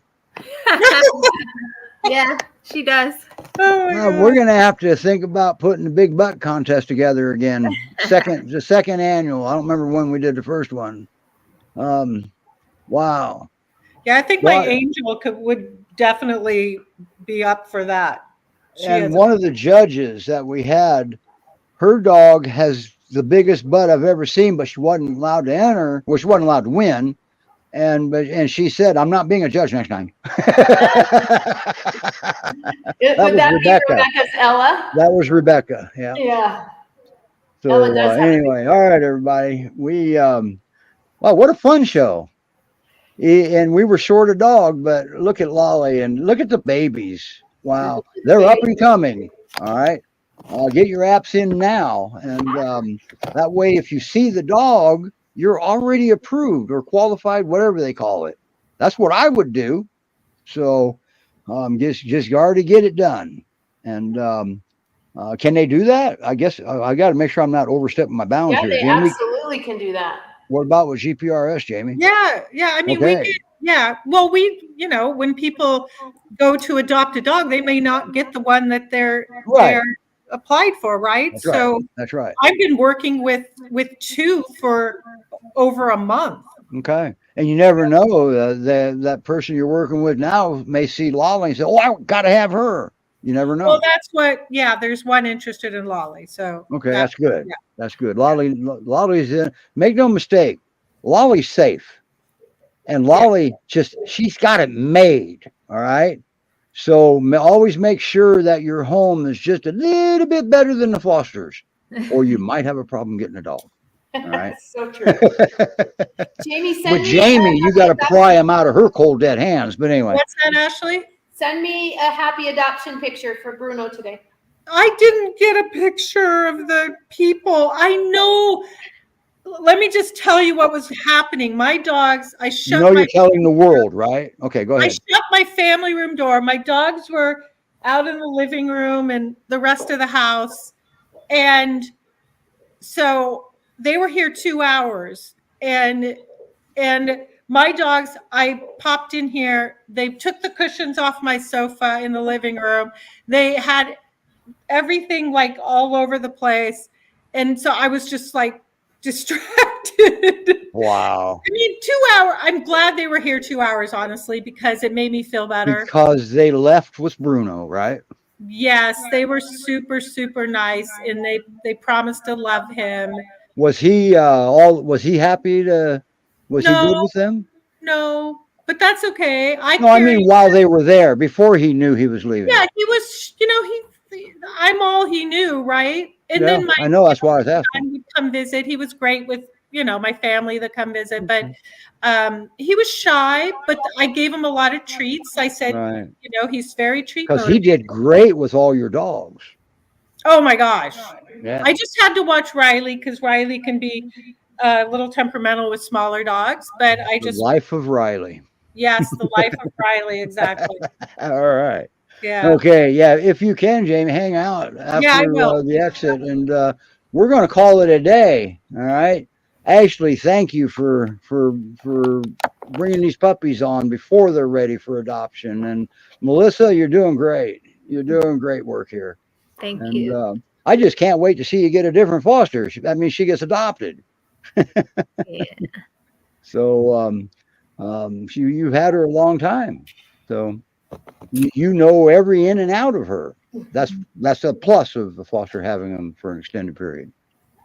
Yeah, she does. Oh, my God. We're gonna have to think about putting the big butt contest together again. The second annual. I don't remember when we did the first one. Wow. Yeah, I think my Angel would definitely be up for that. And one of the judges that we had, her dog has the biggest butt I've ever seen, but she wasn't allowed to enter, well, she wasn't allowed to win. And she said, "I'm not being a judge next time." Would that be Rebecca's Ella? That was Rebecca. Yeah. Yeah. So Ella does have anyway, all right, everybody. We wow, what a fun show. And we were short a dog, but look at Lolly and look at the babies. Wow, they're up and coming. All right. Get your apps in now. And that way, if you see the dog, you're already approved or qualified, whatever they call it. That's what I would do. So just already get it done. And can they do that? I guess I got to make sure I'm not overstepping my bounds Yeah, here. they Jamie, absolutely can do that. what about with GPRS, Jamie? Yeah. I mean, Okay. we did. Yeah. Well, when people go to adopt a dog, they may not get the one that they're applied for, right? That's So right. That's right. I've been working with 2 for over a month. Okay. And you never know that person you're working with now may see Lolly and say, "Oh, I got to have her." You never know. Well, that's what. Yeah, there's one interested in Lolly. So Okay, that's good. Yeah. That's good. Lolly's in. Make no mistake, Lolly's safe, and Lolly she's got it made. All right. So always make sure that your home is just a little bit better than the Fosters, or you might have a problem getting a dog. All right. So true. Jamie, send With me Jamie, you got to pry him out of her cold dead hands. But anyway. What's that, Ashley? Send me a happy adoption picture for Bruno today. I didn't get a picture of the people. I know. Let me just tell you what was happening. My dogs, You're telling the world, right? Okay, go ahead. I shut my family room door. My dogs were out in the living room and the rest of the house. And so they were here 2 hours. And my dogs, I popped in here. They took the cushions off my sofa in the living room. They had everything like all over the place. And so I was just like distracted. Wow. I mean, 2 hours. I'm glad they were here 2 hours, honestly, because it made me feel better. Because they left with Bruno, right? Yes, they were super, super nice, and they promised to love him. Was he was he happy to? Was he good No, with them? no, but that's okay. I No, I carried. mean while they were there, before he knew he was leaving. Yeah, he was. I'm all he knew, right? And Yeah, then my I know. That's why I was asking. son would come visit. He was great with my family that come visit, but he was shy. But I gave him a lot of treats. I said, Right. he's very treat Because he motivated. did great with all your dogs. Oh my gosh. Yeah. I just had to watch Riley because Riley can be a little temperamental with smaller dogs, but I The just, life of Riley. yes, the life of Riley, exactly. All right. Yeah. Okay. Yeah. If you can, Jamie, hang out after Yeah, I will. the exit, and we're going to call it a day. All right. Ashley, thank you for bringing these puppies on before they're ready for adoption. And Melissa, you're doing great. You're doing great work here. Thank And you. I just can't wait to see you get a different foster. That means she gets adopted. Yeah. So you've had her a long time. So you know every in and out of her. That's a plus of the foster having them for an extended period.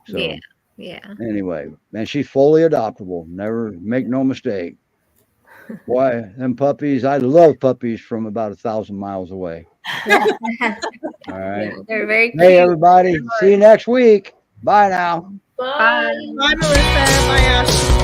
So Yeah. anyway, and she's fully adoptable. Never make no mistake. Why them puppies? I love puppies from about 1,000 miles away. All right. Yeah, they're very cute. Hey everybody, see you next week. Bye now. Bye. Bye, Melissa. Bye, Ashley.